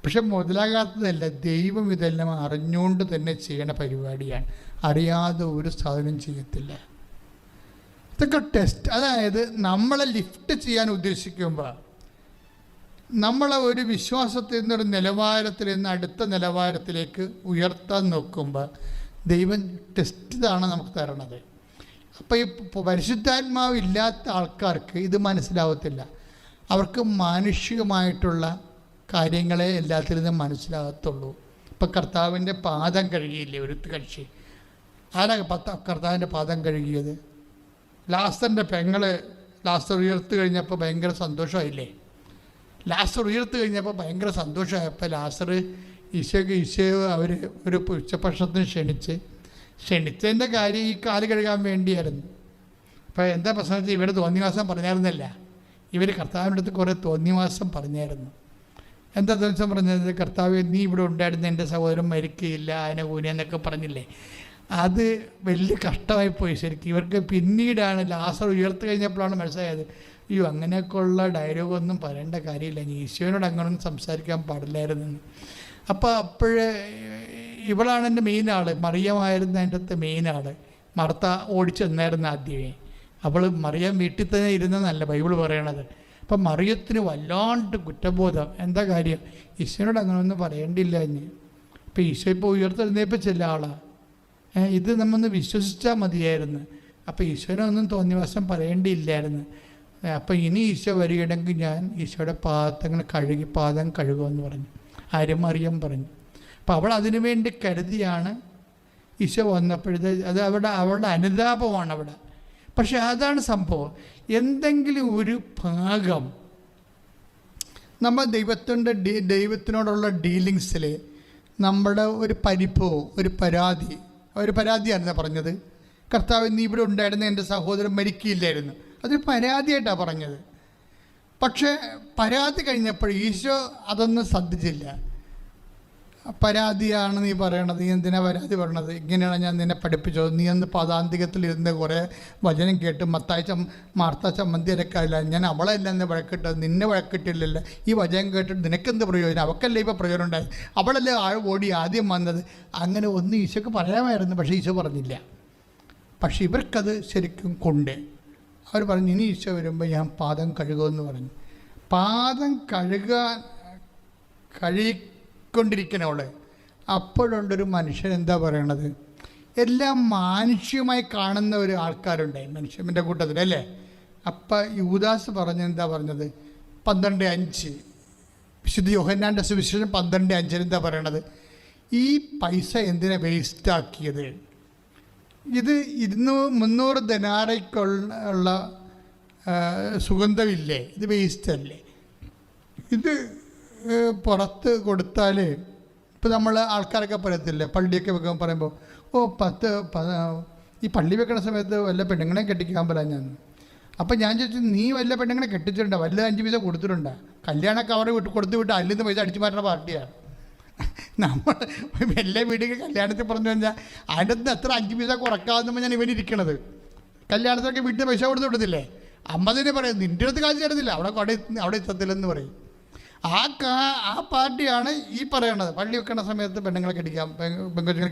പക്ഷെ മുതലാകാത്തതല്ല, ദൈവം ഇതെല്ലാം അറിഞ്ഞുകൊണ്ട് തന്നെ ചെയ്യണ പരിപാടിയാണ്. അറിയാതെ ഒരു സാധനം ചെയ്യത്തില്ല. ഇതൊക്കെ ടെസ്റ്റ്. അതായത് നമ്മളെ ലിഫ്റ്റ് ചെയ്യാൻ ഉദ്ദേശിക്കുമ്പോൾ നമ്മളെ ഒരു വിശ്വാസത്തിൽ നിന്നൊരു നിലവാരത്തിൽ നിന്ന് അടുത്ത നിലവാരത്തിലേക്ക് ഉയർത്താൻ നോക്കുമ്പോൾ ദൈവം ടെസ്റ്റിതാണ് നമുക്ക് തരണത്. അപ്പോൾ ഈ പരിശുദ്ധാത്മാവ് ഇല്ലാത്ത ആൾക്കാർക്ക് ഇത് മനസ്സിലാവത്തില്ല. അവർക്ക് മാനുഷികമായിട്ടുള്ള കാര്യങ്ങളെ എല്ലാത്തിൽ നിന്നും മനസ്സിലാകത്തുള്ളൂ. ഇപ്പം കർത്താവിൻ്റെ പാദം കഴുകിയില്ലേ ഒരു കക്ഷി? ആരാ കർത്താവിൻ്റെ പാദം കഴുകിയത്? ലാസറിൻ്റെ പെങ്ങള് ലാസർ ഉയർത്ത് കഴിഞ്ഞപ്പോൾ ഭയങ്കര സന്തോഷമായില്ലേ? ലാസർ ഉയർത്ത് കഴിഞ്ഞപ്പോൾ ഭയങ്കര സന്തോഷമായപ്പോൾ ലാസർ ഈശോയെ അവർ ഒരു ഉച്ചഭക്ഷണത്തിന് ക്ഷണിച്ചതിൻ്റെ കാര്യം ഈ കാല് കഴുകാൻ വേണ്ടിയായിരുന്നു. അപ്പോൾ എന്താ പ്രശ്നം വെച്ചാൽ ഇവർ തോന്നിവാസം പറഞ്ഞായിരുന്നല്ല, ഇവർ കർത്താവിൻ്റെ അടുത്ത് കുറേ തോന്നിവാസം പറഞ്ഞായിരുന്നു. എന്താ ദിവസം പറഞ്ഞത്? കർത്താവ് നീ ഇവിടെ ഉണ്ടായിരുന്ന എൻ്റെ സഹോദരൻ മരിക്കുകയില്ല അതിനെ കൂനെന്നൊക്കെ പറഞ്ഞില്ലേ. അത് വലിയ കഷ്ടമായിപ്പോയി ശരിക്കും. ഇവർക്ക് പിന്നീടാണ് ലാസർ ഉയർത്ത് കഴിഞ്ഞപ്പോഴാണ് മനസ്സിലായത്, അയ്യോ അങ്ങനെയൊക്കെയുള്ള ഡയലോഗൊന്നും പറയേണ്ട കാര്യമില്ല, ഈശോയോട് അങ്ങനെയൊന്നും സംസാരിക്കാൻ പാടില്ലായിരുന്നെന്ന്. അപ്പോഴേ ഇവളാണ് എൻ്റെ മെയിൻ ആൾ, മറിയമായിരുന്നു എൻ്റെ അടുത്ത് മെയിൻ ആൾ. മർത്ത ഓടിച്ചെന്നായിരുന്നു ആദ്യമേ. അവൾ മറിയം വീട്ടിൽ തന്നെ ഇരുന്നെന്നല്ല ബൈബിൾ പറയണത്. അപ്പം മറിയത്തിന് വല്ലാണ്ട് കുറ്റബോധം. എന്താ കാര്യം? ഈശോയോട് അങ്ങനെയൊന്നും പറയേണ്ടില്ല എന്ന്. ഇപ്പം ഈശോ ഇപ്പോൾ ഉയർത്തെഴുന്നേൽപ്പിച്ചില്ല ആളാണ്. ഇത് നമ്മൊന്ന് വിശ്വസിച്ചാൽ മതിയായിരുന്നു. അപ്പോൾ ഈശോനൊന്നും തോന്നിവാസം പറയേണ്ടിയില്ലായിരുന്നു. അപ്പോൾ ഇനി ഈശോ വരികയാണെങ്കിൽ ഞാൻ ഈശോയുടെ പാദം കഴുകുമെന്ന് പറഞ്ഞു. ആരും മറിയം പറഞ്ഞു. അപ്പോൾ അവൾ അതിനു വേണ്ടി കരുതിയാണ് ഈശോ വന്നപ്പോഴത്തെ അത് അവളുടെ അനുതാപമാണ് അവിടെ. പക്ഷെ അതാണ് സംഭവം. എന്തെങ്കിലും ഒരു ഭാഗം നമ്മൾ ദൈവത്തിനോടുള്ള ഡീലിങ്സിൽ നമ്മുടെ ഒരു പരിഭവോ ഒരു പരാതിയായിരുന്നു പറഞ്ഞത്. കർത്താവ് നീ ഇവിടെ ഉണ്ടായിരുന്ന എൻ്റെ സഹോദരൻ മരിക്കില്ലായിരുന്നു, അതൊരു പരാതിയായിട്ടാണ് പറഞ്ഞത്. പക്ഷേ പരാതി കഴിഞ്ഞപ്പോൾ ഈശോ അതൊന്നും ശ്രദ്ധിച്ചില്ല. പരാതിയാണ് നീ പറയണത്, നീ എന്തിനാ പരാതി പറയണത്? ഇങ്ങനെയാണ് ഞാൻ നിന്നെ പഠിപ്പിച്ചത്. നീ അന്ന് പാദാന്തികത്തിലിരുന്ന് കുറേ വചനം കേട്ട് മാർത്ത ചമ്മന്തി അരക്കാല്ല, ഞാൻ അവളെല്ലാം എന്നെ വഴക്കിട്ടത്, നിന്നെ വഴക്കിട്ടില്ലല്ലോ. ഈ വചനം കേട്ടിട്ട് നിനക്കെന്ത് പ്രയോജനം? അവക്കല്ലേ ഇപ്പോൾ പ്രയോജനം ഉണ്ടായത്, അവളല്ലേ ഓടി ആദ്യം വന്നത്. അങ്ങനെ ഒന്നും ഈശോക്ക് പറയാമായിരുന്നു, പക്ഷേ ഈശോ പറഞ്ഞില്ല. പക്ഷേ ഇവർക്കത് ശരിക്കും കൊണ്ട് അവർ പറഞ്ഞു, ഇനി ഈശോ വരുമ്പോൾ ഞാൻ പാദം കഴുകുമെന്ന് പറഞ്ഞു. പാദം കഴുകിക്കൊണ്ടിരിക്കണവള്. അപ്പോഴുണ്ടൊരു മനുഷ്യൻ എന്താ പറയണത്, എല്ലാം മാനുഷ്യമായി കാണുന്ന ഒരു ആൾക്കാരുണ്ടായി മനുഷ്യൻ്റെ കൂട്ടത്തിൽ അല്ലേ. അപ്പം യൂദാസ് എന്താ പറഞ്ഞത്? 12:5 വിശുദ്ധ യോഹന്നാൻ്റെ സുവിശേഷം 12:5 എന്താ പറയണത്? ഈ പൈസ എന്തിനാ വേസ്റ്റാക്കിയത്? ഇത് 200-300 ദിനാറയ്ക്കുള്ള സുഗന്ധമില്ലേ, ഇത് വേസ്റ്റല്ലേ? ഇത് പുറത്ത് കൊടുത്താൽ ഇപ്പോൾ നമ്മൾ ആൾക്കാരൊക്കെ പറയത്തില്ലേ, പള്ളിയൊക്കെ വെക്കാൻ പറയുമ്പോൾ ഈ പള്ളി വെക്കണ സമയത്ത് വല്ല പെണ്ണുങ്ങളെ കെട്ടിക്കാൻ പറയാൻ ഞാൻ. അപ്പം ഞാൻ ചോദിച്ചു, നീ വല്ല പെണ്ണുങ്ങളെ കെട്ടിച്ചിട്ടുണ്ടോ? വല്ല 5 പൈസ കൊടുത്തിട്ടുണ്ടോ? കല്യാണ കവർ കൊടുത്തു വിട്ട് അതിൽ നിന്ന് പൈസ അടിച്ചു മാറ്റുന്ന പാർട്ടിയാണ് നമ്മൾ. എല്ലാ വീട്ടിൽ കല്യാണത്തിൽ പറഞ്ഞു കഴിഞ്ഞാൽ അതിൻ്റെ അടുത്ത് എത്ര 5 പൈസ കുറക്കാമെന്ന് ഞാൻ ഇവനിരിക്കണത്. കല്യാണത്തിനൊക്കെ വീട്ടിൽ പൈസ കൊടുത്തു വിടത്തില്ലേ? 50 പറയും, നിൻ്റെ അടുത്ത് കാശ് തരത്തില്ല, അവിടെ എത്തത്തില്ലെന്ന് പറയും. ആ പാർട്ടിയാണ് ഈ പറയണത് പള്ളി വെക്കണ സമയത്ത് പെൺകൊച്ചുങ്ങളെ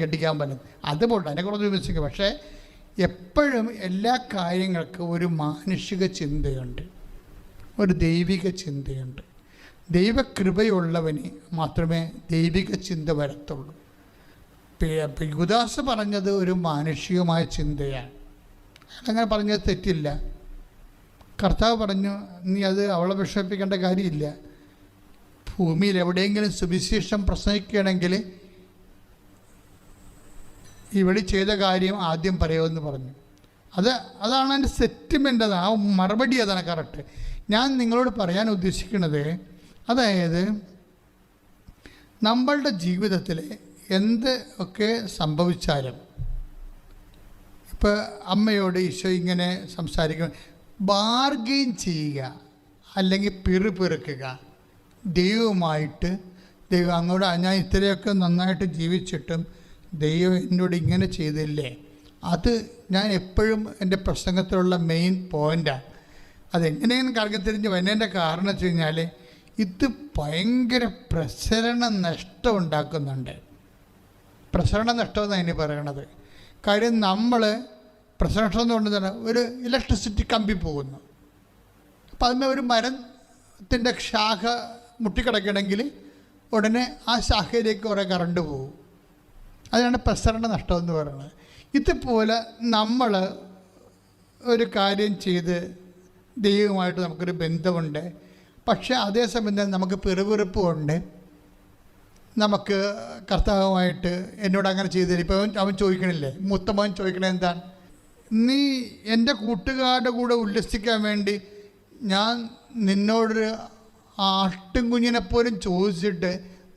കെട്ടിക്കാൻ പറ്റുന്നത്. അതുപോലെ അതിനെക്കുറിച്ച് വിമർശിക്കും. പക്ഷേ എപ്പോഴും എല്ലാ കാര്യങ്ങൾക്കും ഒരു മാനുഷിക ചിന്തയുണ്ട്, ഒരു ദൈവിക ചിന്തയുണ്ട്. ദൈവകൃപയുള്ളവന് മാത്രമേ ദൈവിക ചിന്ത വരത്തുള്ളൂ. യൂദാസ് പറഞ്ഞത് ഒരു മാനുഷികമായ ചിന്തയാണ്. അങ്ങനെ പറഞ്ഞത് തെറ്റില്ല. കർത്താവ് പറഞ്ഞു, നീ അത് അവളെ വിഷമിപ്പിക്കേണ്ട കാര്യമില്ല. ഭൂമിയിൽ എവിടെയെങ്കിലും സുവിശേഷം പ്രസംഗിക്കുകയാണെങ്കിൽ ഇവിടെ ചെയ്ത കാര്യം ആദ്യം പറയുമെന്ന് പറഞ്ഞു. അതാണ് എൻ്റെ സെറ്റിൽമെൻ്റ്. ആ മറുപടി അതാണ് കറക്റ്റ്. ഞാൻ നിങ്ങളോട് പറയാൻ ഉദ്ദേശിക്കുന്നത്, അതായത് നമ്മളുടെ ജീവിതത്തിൽ എന്ത് ഒക്കെ സംഭവിച്ചാലും, ഇപ്പോൾ അമ്മയോട് ഈശോ ഇങ്ങനെ സംസാരിക്കണം, ബാർഗെയിൻ ചെയ്യുക അല്ലെങ്കിൽ പിറുപിറുക്കുക ദൈവവുമായിട്ട്. ദൈവം അങ്ങോട്ട് ഞാൻ ഇത്രയൊക്കെ നന്നായിട്ട് ജീവിച്ചിട്ടും ദൈവം എന്നോട് ഇങ്ങനെ ചെയ്തില്ലേ, അത് ഞാൻ എപ്പോഴും എൻ്റെ പ്രസംഗത്തിലുള്ള മെയിൻ പോയിൻ്റാണ്. അതെങ്ങനെയാണ് കറങ്ങിത്തിരിഞ്ഞ് വരുന്നതിൻ്റെ കാരണം വെച്ച് കഴിഞ്ഞാൽ ഇത് ഭയങ്കര പ്രസരണ നഷ്ടം ഉണ്ടാക്കുന്നുണ്ട്. പ്രസരണ നഷ്ടം എന്നാണ് ഇനി പറയണത്. കാര്യം നമ്മൾ പ്രസരണ നഷ്ടം എന്ന് കൊണ്ട് തന്നെ ഒരു ഇലക്ട്രിസിറ്റി കമ്പി പോകുന്നു. അപ്പം അതിന് ഒരു മരത്തിൻ്റെ ശാഖ മുട്ടിക്കിടക്കണമെങ്കിൽ ഉടനെ ആ ശാഖയിലേക്ക് കുറേ കറണ്ട് പോകും. അതിനാണ് പ്രസരണ നഷ്ടം എന്ന് പറയുന്നത്. ഇതുപോലെ നമ്മൾ ഒരു കാര്യം ചെയ്ത് ദൈവമായിട്ട് നമുക്കൊരു ബന്ധമുണ്ട്, പക്ഷേ അതേസമയം തന്നെ നമുക്ക് പിറുപിറുപ്പുണ്ട്. നമുക്ക് കർത്താവുമായിട്ട് എന്നോട് അങ്ങനെ ചെയ്തില്ല. ഇപ്പോൾ അവൻ ചോദിക്കണില്ലേ, മൂത്തമവൻ ചോദിക്കണേ എന്താണ്, നീ എൻ്റെ കൂട്ടുകാരുടെ കൂടെ ഉല്ലസിക്കാൻ വേണ്ടി ഞാൻ നിന്നോടൊരു ആട്ടും കുഞ്ഞിനെപ്പോലും ചോദിച്ചിട്ട്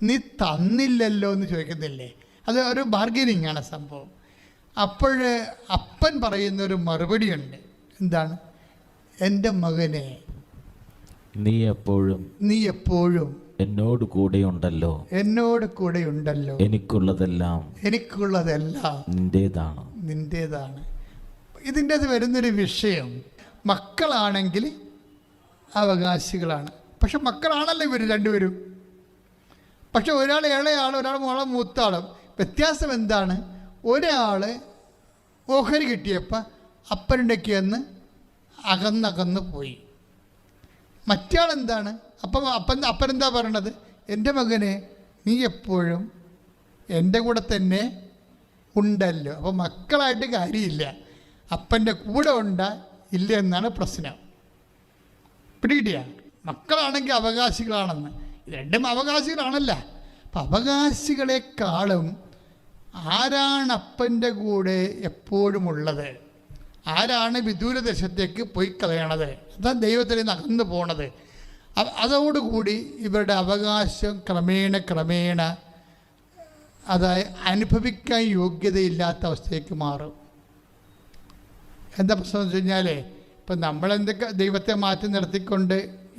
നീ തന്നില്ലല്ലോ എന്ന് ചോദിക്കുന്നില്ലേ? അത് ഒരു ബാർഗനിങ് ആണ് സംഭവം. അപ്പോൾ അപ്പൻ പറയുന്നൊരു മറുപടിയുണ്ട്. എന്താണ്? എൻ്റെ മകനെ, നീ എപ്പോഴും എന്നോട് കൂടെയുണ്ടല്ലോ, എനിക്കുള്ളതെല്ലാം നിന്റേതാണ്. ഇതിൻ്റെ അത് വരുന്നൊരു വിഷയം, മക്കളാണെങ്കിൽ അവകാശികളാണ്. പക്ഷെ മക്കളാണല്ലോ ഇവർ രണ്ടുപേരും. പക്ഷെ ഒരാൾ ഇളയാൾ, ഒരാൾ മോളെ മൂത്താളും. വ്യത്യാസം എന്താണ്? ഒരാൾ ഓഹരി കിട്ടിയപ്പോൾ അപ്പനുണ്ടേക്ക് എന്ന് അകന്നകന്ന് പോയി. മറ്റയാളെന്താണ്? അപ്പനെന്താ പറയണത്? എൻ്റെ മകനെ, നീ എപ്പോഴും എൻ്റെ കൂടെ തന്നെ ഉണ്ടല്ലോ. അപ്പോൾ മക്കളായിട്ട് കാര്യമില്ല, അപ്പൻ്റെ കൂടെ ഉണ്ടാ ഇല്ല എന്നാണ് പ്രശ്നം. പിടികിട്ടിയ? മക്കളാണെങ്കിൽ അവകാശികളാണെന്ന്. രണ്ടും അവകാശികളാണല്ല. അപ്പം അവകാശികളെക്കാളും ആരാണ് അപ്പൻ്റെ കൂടെ എപ്പോഴും ഉള്ളത്, ആരാണ് വിദൂരദേശത്തേക്ക് പോയി കളയണത്, അതാണ് ദൈവത്തിൽ നിന്ന് അകന്നു പോണത്. അതോടുകൂടി ഇവരുടെ അവകാശം ക്രമേണ അതായത് അനുഭവിക്കാൻ യോഗ്യതയില്ലാത്ത അവസ്ഥയ്ക്ക് മാറും. എന്താ പ്രശ്നം എന്ന് വെച്ച് കഴിഞ്ഞാൽ, ഇപ്പം നമ്മളെന്തൊക്കെ ദൈവത്തെ മാറ്റി നിർത്തിക്കൊണ്ട്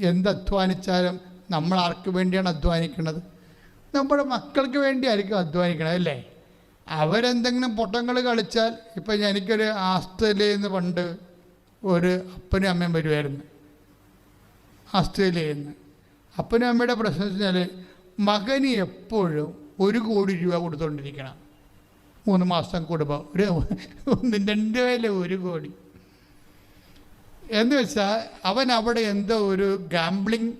എന്തധ്വാനിച്ചാലും നമ്മൾ ആർക്ക് വേണ്ടിയാണ് അധ്വാനിക്കുന്നത്? നമ്മുടെ മക്കൾക്ക് വേണ്ടിയായിരിക്കും അധ്വാനിക്കണത്, അല്ലേ? അവരെന്തെങ്കിലും പൊട്ടങ്ങൾ കളിച്ചാൽ, ഇപ്പം എനിക്കൊരു ആസ്ട്രേലിയയിൽ നിന്ന് പണ്ട് ഒരു അപ്പനും അമ്മയും വരുമായിരുന്നു. ആസ്ട്രേലിയയിൽ നിന്ന് അപ്പനും അമ്മയുടെ പ്രശ്നം വെച്ചാൽ മകന് എപ്പോഴും 1 കോടി രൂപ കൊടുത്തുകൊണ്ടിരിക്കണം. 3 മാസം കൂടുമ്പോൾ 1 കോടി എന്ന് വെച്ചാൽ അവൻ അവിടെ എന്തോ ഒരു ഗാംബ്ലിംഗ്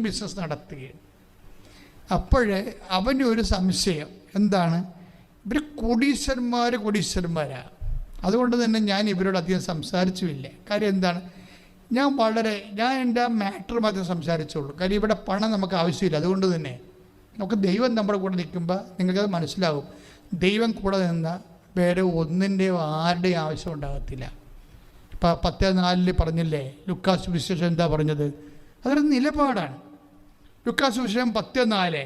ബിസിനസ് നടത്തുകയാണ്. അപ്പോഴേ അവന് ഒരു സംശയം, എന്താണ്? ഇവർ കോടീശ്വരന്മാരാണ്. അതുകൊണ്ട് തന്നെ ഞാൻ ഇവരോട് അധികം സംസാരിച്ചുമില്ല. കാര്യം എന്താണ്? ഞാൻ എൻ്റെ മാറ്റർ മാത്രമേ സംസാരിച്ചുള്ളൂ. കാര്യം ഇവിടെ പണം നമുക്ക് ആവശ്യമില്ല. അതുകൊണ്ട് തന്നെ നമുക്ക് ദൈവം നമ്മുടെ കൂടെ നിൽക്കുമ്പോൾ നിങ്ങൾക്കത് മനസ്സിലാവും. ദൈവം കൂടെ നിന്നാൽ വേറെ ഒന്നിൻ്റെയോ ആരുടെയും ആവശ്യം ഉണ്ടാകത്തില്ല. ഇപ്പം 10:4 പറഞ്ഞില്ലേ, ലൂക്കാസ് സുവിശേഷം എന്താ പറഞ്ഞത്? അതൊരു നിലപാടാണ്. ലൂക്കാസ് സുവിശേഷം 10:4.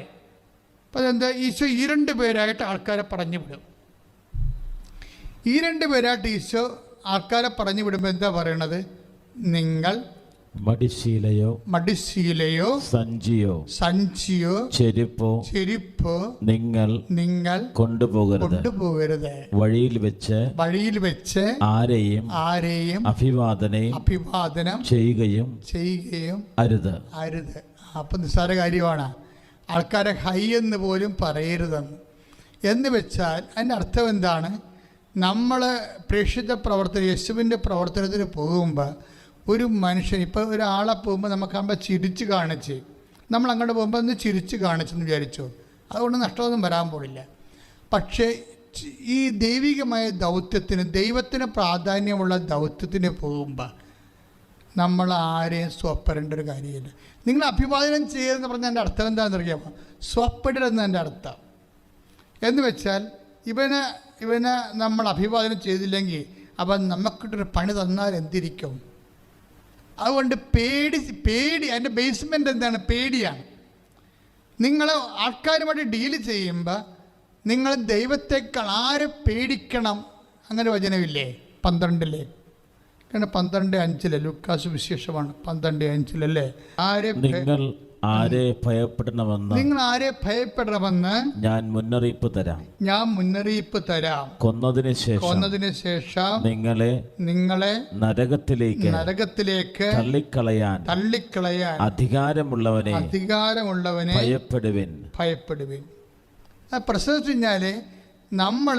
അപ്പം അതെന്താ? ഈശോ 2 പേരായിട്ട് ആൾക്കാരെ പറഞ്ഞു വിടും. 2 പേരായിട്ട് ഈശോ ആൾക്കാരെ പറഞ്ഞു വിടുമ്പോൾ എന്താ പറയണത്? നിങ്ങൾ മടിശീലയോ സഞ്ചിയോ ചെരുപ്പോ നിങ്ങൾ കൊണ്ടുപോകരുത്. വഴിയിൽ വെച്ച് ആരെയും അഭിവാദനം ചെയ്യുകയും അരുത്. അപ്പം നിസ്സാര കാര്യമാണ്. ആൾക്കാരെ ഹൈ എന്ന് പോലും പറയരുതെന്ന്. എന്ന് വെച്ചാൽ അതിൻ്റെ അർത്ഥം എന്താണ്? നമ്മൾ പ്രേക്ഷിത പ്രവർത്തനം, യേശുവിൻ്റെ പ്രവർത്തനത്തിന് പോകുമ്പോൾ ഒരു മനുഷ്യൻ, ഇപ്പോൾ ഒരാളെ പോകുമ്പോൾ നമുക്കാകുമ്പോൾ ചിരിച്ച് കാണിച്ച്, നമ്മൾ അങ്ങോട്ട് പോകുമ്പോൾ ഒന്ന് ചിരിച്ച് കാണിച്ചെന്ന് വിചാരിച്ചോ, അതുകൊണ്ട് നഷ്ടമൊന്നും വരാൻ പോലില്ല. പക്ഷേ ഈ ദൈവികമായ ദൗത്യത്തിന്, ദൈവത്തിന് പ്രാധാന്യമുള്ള ദൗത്യത്തിന് പോകുമ്പോൾ നമ്മൾ ആരെയും സ്വപ്പരേണ്ട ഒരു കാര്യമില്ല. നിങ്ങൾ അഭിവാദനം ചെയ്യരുതെന്ന് പറഞ്ഞാൽ എൻ്റെ അർത്ഥം എന്താണെന്ന് അറിയാമോ? സ്വപ്പെടരുതെന്ന് എൻ്റെ അർത്ഥം. എന്ന് വെച്ചാൽ ഇവനെ നമ്മൾ അഭിവാദനം ചെയ്തില്ലെങ്കിൽ അവൻ നമുക്കിട്ടൊരു പണി തന്നാൽ എന്തിരിക്കും? അതുകൊണ്ട് പേടി അതിൻ്റെ ബേസ്മെൻ്റ് എന്താണ്? പേടിയാണ്. നിങ്ങൾ ആൾക്കാരുമായിട്ട് ഡീല് ചെയ്യുമ്പോൾ നിങ്ങൾ ദൈവത്തെക്കാൾ ആരെ പേടിക്കണം? അങ്ങനെ വചനമില്ലേ 12? കാരണം 12:5 ലൂക്കാസ് വിശേഷമാണ്. 12:5 ആരെ ഭയപ്പെടണമെന്ന് ഞാൻ മുന്നറിയിപ്പ് തരാം. കൊന്നതിന് ശേഷം നിങ്ങളെ നരകത്തിലേക്ക് തള്ളിക്കളയാൻ അധികാരമുള്ളവനെ ഭയപ്പെടുവിൻ. പ്രശ്നം വെച്ച് കഴിഞ്ഞാൽ നമ്മൾ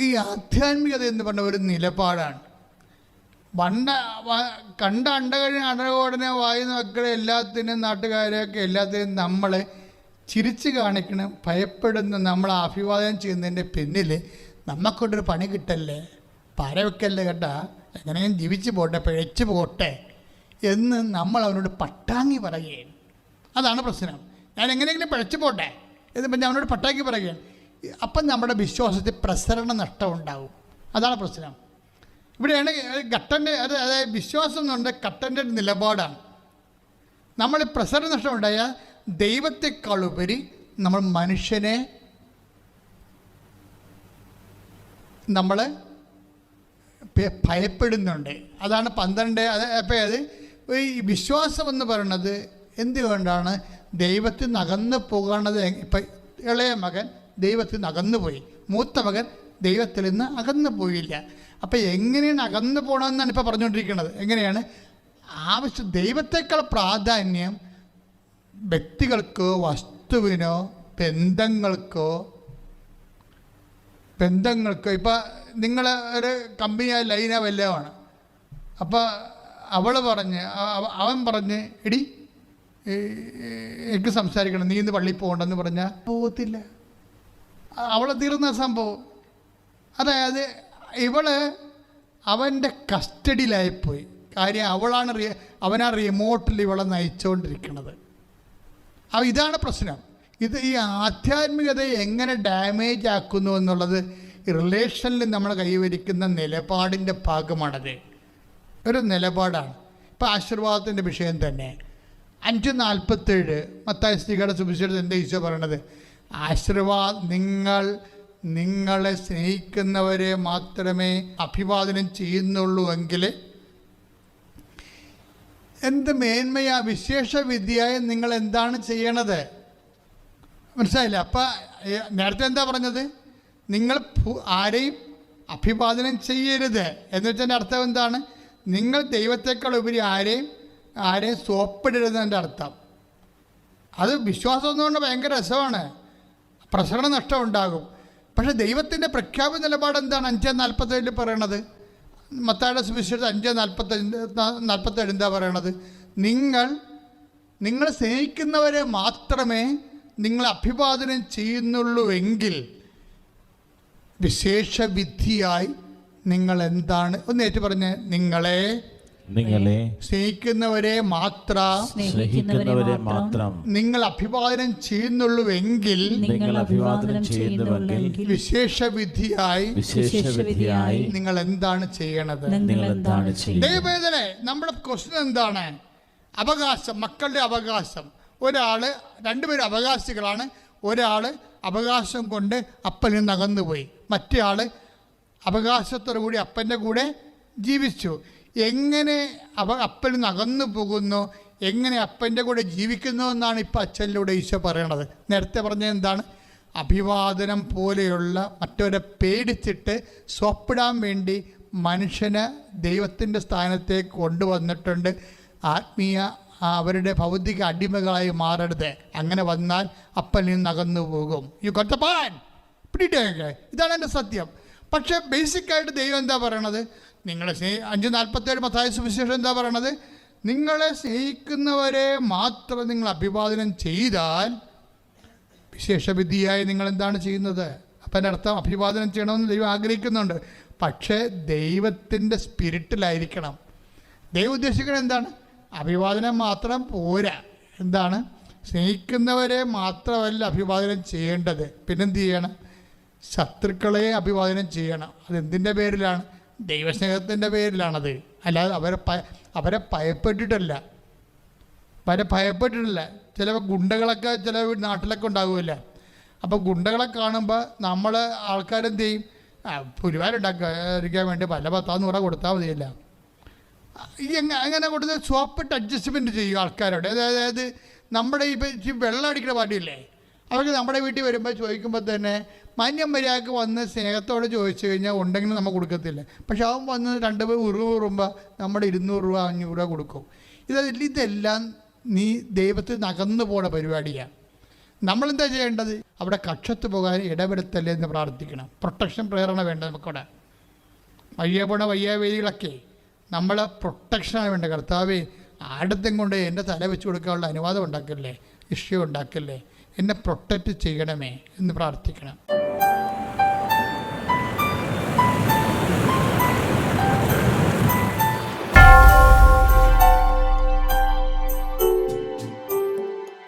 ഈ ആധ്യാത്മികത എന്ന് പറഞ്ഞ ഒരു നിലപാടാണ്. കണ്ട അണ്ടകോടനെ വായി നോക്കണ എല്ലാത്തിനും നാട്ടുകാരെയൊക്കെ എല്ലാത്തിനും നമ്മൾ ചിരിച്ച് കാണിക്കണം, ഭയപ്പെടുന്ന നമ്മൾ അഭിവാദനം ചെയ്യുന്നതിൻ്റെ പിന്നിൽ നമുക്കൊണ്ടൊരു പണി കിട്ടല്ലേ, പാര വെക്കല്ലേ കേട്ടാ, എങ്ങനെയും ജീവിച്ച് പോട്ടെ, പിഴച്ച് പോട്ടെ എന്ന് നമ്മൾ അവനോട് പട്ടാങ്ങി പറയുകയാണ്. അതാണ് പ്രശ്നം. ഞാൻ എങ്ങനെയെങ്കിലും പിഴച്ച് പോട്ടെ എന്ന് പറഞ്ഞാൽ അവനോട് പട്ടാക്കി പറയുകയാണ്. അപ്പം നമ്മുടെ വിശ്വാസത്തിൽ പ്രസരണ നഷ്ടം ഉണ്ടാവും. അതാണ് പ്രശ്നം. ഇവിടെയാണ് കട്ടൻ്റെ അതായത് വിശ്വാസം എന്നുണ്ട് കട്ടൻ്റെ നിലപാടാണ്. നമ്മൾ പ്രസരണ നഷ്ടം ഉണ്ടായാൽ ദൈവത്തെക്കാളുപരി നമ്മൾ മനുഷ്യനെ നമ്മൾ ഭയപ്പെടുന്നുണ്ട്. അതാണ് 12. അപ്പോൾ അത് ഈ വിശ്വാസം എന്ന് പറയുന്നത് എന്തുകൊണ്ടാണ് ദൈവത്തിൽ നിന്ന് അകന്നു പോകുന്നത്? ഇപ്പം ഇളയ മകൻ ദൈവത്തിൽ നിന്ന് അകന്നു പോയി, മൂത്ത മകൻ ദൈവത്തിൽ നിന്ന് അകന്നു പോയില്ല. അപ്പം എങ്ങനെയാണ് അകന്നു പോകണമെന്നാണ് ഇപ്പോൾ പറഞ്ഞുകൊണ്ടിരിക്കുന്നത്. എങ്ങനെയാണ് ദൈവത്തെക്കാൾ പ്രാധാന്യം വ്യക്തികൾക്കോ വസ്തുവിനോ ബന്ധങ്ങൾക്കോ ഇപ്പം നിങ്ങൾ ഒരു കമ്പനിയായ ലൈന വല്ലതുമാണ്. അപ്പോൾ അവൻ പറഞ്ഞ് എടി എനിക്ക് സംസാരിക്കണം, നീ ഇന്ന് പള്ളിയിൽ പോകണ്ടെന്ന് പറഞ്ഞാൽ പോകത്തില്ല. അവളെ തീർന്ന സംഭവം. അതായത് അവൻ്റെ കസ്റ്റഡിയിലായിപ്പോയി. കാര്യം അവനാ റിമോട്ടിൽ ഇവളെ നയിച്ചുകൊണ്ടിരിക്കുന്നത്. ഇതാണ് പ്രശ്നം. ഈ ആധ്യാത്മികതയെ എങ്ങനെ ഡാമേജ് ആക്കുന്നു എന്നുള്ളത് റിലേഷനിൽ നമ്മൾ കൈവരിക്കുന്ന നിലപാടിൻ്റെ ഭാഗമാണത്. ഒരു നിലപാടാണ്. ഇപ്പോൾ ആശീർവാദത്തിൻ്റെ വിഷയം തന്നെ 5:47 മത്തായി ശ്ലീഹയുടെ സുവിശേഷത്തിൽ എന്താ ഈശോ പറയണത്? നിങ്ങളെ സ്നേഹിക്കുന്നവരെ മാത്രമേ അഭിവാദനം ചെയ്യുന്നുള്ളൂ എങ്കിൽ എന്ത് മേന്മയാ വിശേഷ വിദ്യയായി നിങ്ങൾ എന്താണ് ചെയ്യണത്? മനസ്സിലായില്ല? അപ്പം നേരത്തെ എന്താ പറഞ്ഞത്? നിങ്ങൾ ആരെയും അഭിവാദനം ചെയ്യരുത് എന്ന് വെച്ചതിൻ്റെ അർത്ഥം എന്താണ്? നിങ്ങൾ ദൈവത്തെക്കാൾ ഉപരി ആരെയും സോപ്പിടരുതെൻ്റെ അർത്ഥം. അത് വിശ്വാസം എന്നുകൊണ്ട് ഭയങ്കര രസമാണ്, പ്രസരണ നഷ്ടം ഉണ്ടാകും. പക്ഷേ ദൈവത്തിൻ്റെ പ്രഖ്യാപിത നിലപാട് എന്താണ്? 5:47 പറയണത്. മത്തായിയുടെ സുവിശേഷം 5:47 എന്താ പറയണത്? നിങ്ങൾ സ്നേഹിക്കുന്നവരെ മാത്രമേ നിങ്ങൾ അഭിവാദനം ചെയ്യുന്നുള്ളൂ എങ്കിൽ വിശേഷ വിധിയായി നിങ്ങൾ എന്താണ്? ഒന്ന് ഏറ്റു പറഞ്ഞ്, നിങ്ങളെ സ്നേഹിക്കുന്നവരെ മാത്രം നിങ്ങൾ അഭിവാദനം ചെയ്യുന്നുള്ളൂ എങ്കിൽ വിശേഷ വിധിയായി നിങ്ങൾ എന്താണ് ചെയ്യണത്? ദൈവവേദനെ നമ്മുടെ ക്വസ്റ്റ്യൻ എന്താണ്? അവകാശം, മക്കളുടെ അവകാശം. രണ്ടുപേരും അവകാശികളാണ്. ഒരാൾ അവകാശം കൊണ്ട് അപ്പനിൽ നിന്ന് അകന്നുപോയി, മറ്റേ ആൾ അവകാശത്തോടു കൂടി അപ്പൻ്റെ കൂടെ ജീവിച്ചു. എങ്ങനെ അപ്പനിൽ നിന്ന് അകന്നു പോകുന്നു, എങ്ങനെ അപ്പൻ്റെ കൂടെ ജീവിക്കുന്നു എന്നാണ് ഇപ്പോൾ അച്ഛനിലൂടെ ഈശോ പറയണത്. നേരത്തെ പറഞ്ഞത് എന്താണ്? അഭിവാദനം പോലെയുള്ള മറ്റവരെ പേടിച്ചിട്ട് സ്വപ്പിടാൻ വേണ്ടി മനുഷ്യനെ ദൈവത്തിൻ്റെ സ്ഥാനത്തേക്ക് കൊണ്ടുവന്നിട്ടുണ്ട്. ആത്മീയ അവരുടെ ഭൗതിക അടിമകളായി മാറരുത്. അങ്ങനെ വന്നാൽ അപ്പനിൽ നിന്ന് അകന്നു പോകും. ഇതാണ് എൻ്റെ സത്യം. പക്ഷേ ബേസിക്കായിട്ട് ദൈവം എന്താ പറയണത്? 5:47 മത്തായി സുവിശേഷം എന്താ പറയണത്? നിങ്ങളെ സ്നേഹിക്കുന്നവരെ മാത്രം നിങ്ങൾ അഭിവാദനം ചെയ്താൽ വിശേഷവിധിയായി നിങ്ങൾ എന്താണ് ചെയ്യുന്നത്? അപ്പം എൻ്റെ അർത്ഥം അഭിവാദനം ചെയ്യണമെന്ന് ദൈവം ആഗ്രഹിക്കുന്നുണ്ട്. പക്ഷേ ദൈവത്തിൻ്റെ സ്പിരിറ്റിലായിരിക്കണം. ദൈവം ഉദ്ദേശിക്കുന്നത് എന്താണ്? അഭിവാദനം മാത്രം പോരാ. എന്താണ്? സ്നേഹിക്കുന്നവരെ മാത്രമല്ല അഭിവാദനം ചെയ്യേണ്ടത്, പിന്നെന്ത് ചെയ്യണം? ശത്രുക്കളെ അഭിവാദനം ചെയ്യണം. അതെന്തിൻ്റെ പേരിലാണ്? ദൈവസ്നേഹത്തിൻ്റെ പേരിലാണത്. അല്ലാതെ അവരെ ഭയപ്പെട്ടിട്ടല്ല. ചില ഗുണ്ടകളൊക്കെ ചില നാട്ടിലൊക്കെ ഉണ്ടാകുമല്ല. അപ്പോൾ ഗുണ്ടകളെ കാണുമ്പോൾ നമ്മൾ ആൾക്കാരെന്ത് ചെയ്യും? പുലിവാരുണ്ടാക്കാൻ വേണ്ടി 10-100 രൂപ കൊടുത്താൽ മതിയല്ല. അങ്ങനെ കൊടുത്ത് സ്വപ്പിട്ട് അഡ്ജസ്റ്റ്മെൻറ്റ് ചെയ്യും ആൾക്കാരോട്. അതായത് നമ്മുടെ ഇപ്പം വെള്ളം അടിക്കുന്ന പാർട്ടിയില്ലേ, അവർക്ക് നമ്മുടെ വീട്ടിൽ വരുമ്പോൾ ചോദിക്കുമ്പോൾ തന്നെ മാന്യം മര്യാദക്ക് വന്ന് സ്നേഹത്തോടെ ചോദിച്ചു കഴിഞ്ഞാൽ ഉണ്ടെങ്കിൽ നമ്മൾ കൊടുക്കത്തില്ല. പക്ഷെ അവൻ വന്ന് 2 പേർ ഉറുമ്പ് നമ്മുടെ 200 രൂപ 500 രൂപ കൊടുക്കും. ഇതെല്ലാം നീ ദൈവത്തിൽ നകന്നു പോണ പരിപാടിയാണ്. നമ്മളെന്താ ചെയ്യേണ്ടത്? അവിടെ കക്ഷത്ത് പോകാൻ ഇടപെടുത്തല്ലേ എന്ന് പ്രാർത്ഥിക്കണം. പ്രൊട്ടക്ഷൻ പ്രേരണ വേണ്ട നമുക്കവിടെ. വയ്യ വേദികളൊക്കെ നമ്മളെ പ്രൊട്ടക്ഷനാണ് വേണ്ട. കർത്താവേ, ആടത്തും കൊണ്ട് എൻ്റെ തല വെച്ച് കൊടുക്കാനുള്ള അനുവാദം ഉണ്ടാക്കല്ലേ, ഇഷ്യൂ ഉണ്ടാക്കല്ലേ, എന്നെ പ്രൊട്ടക്റ്റ് ചെയ്യണമേ എന്ന് പ്രാർത്ഥിക്കണം.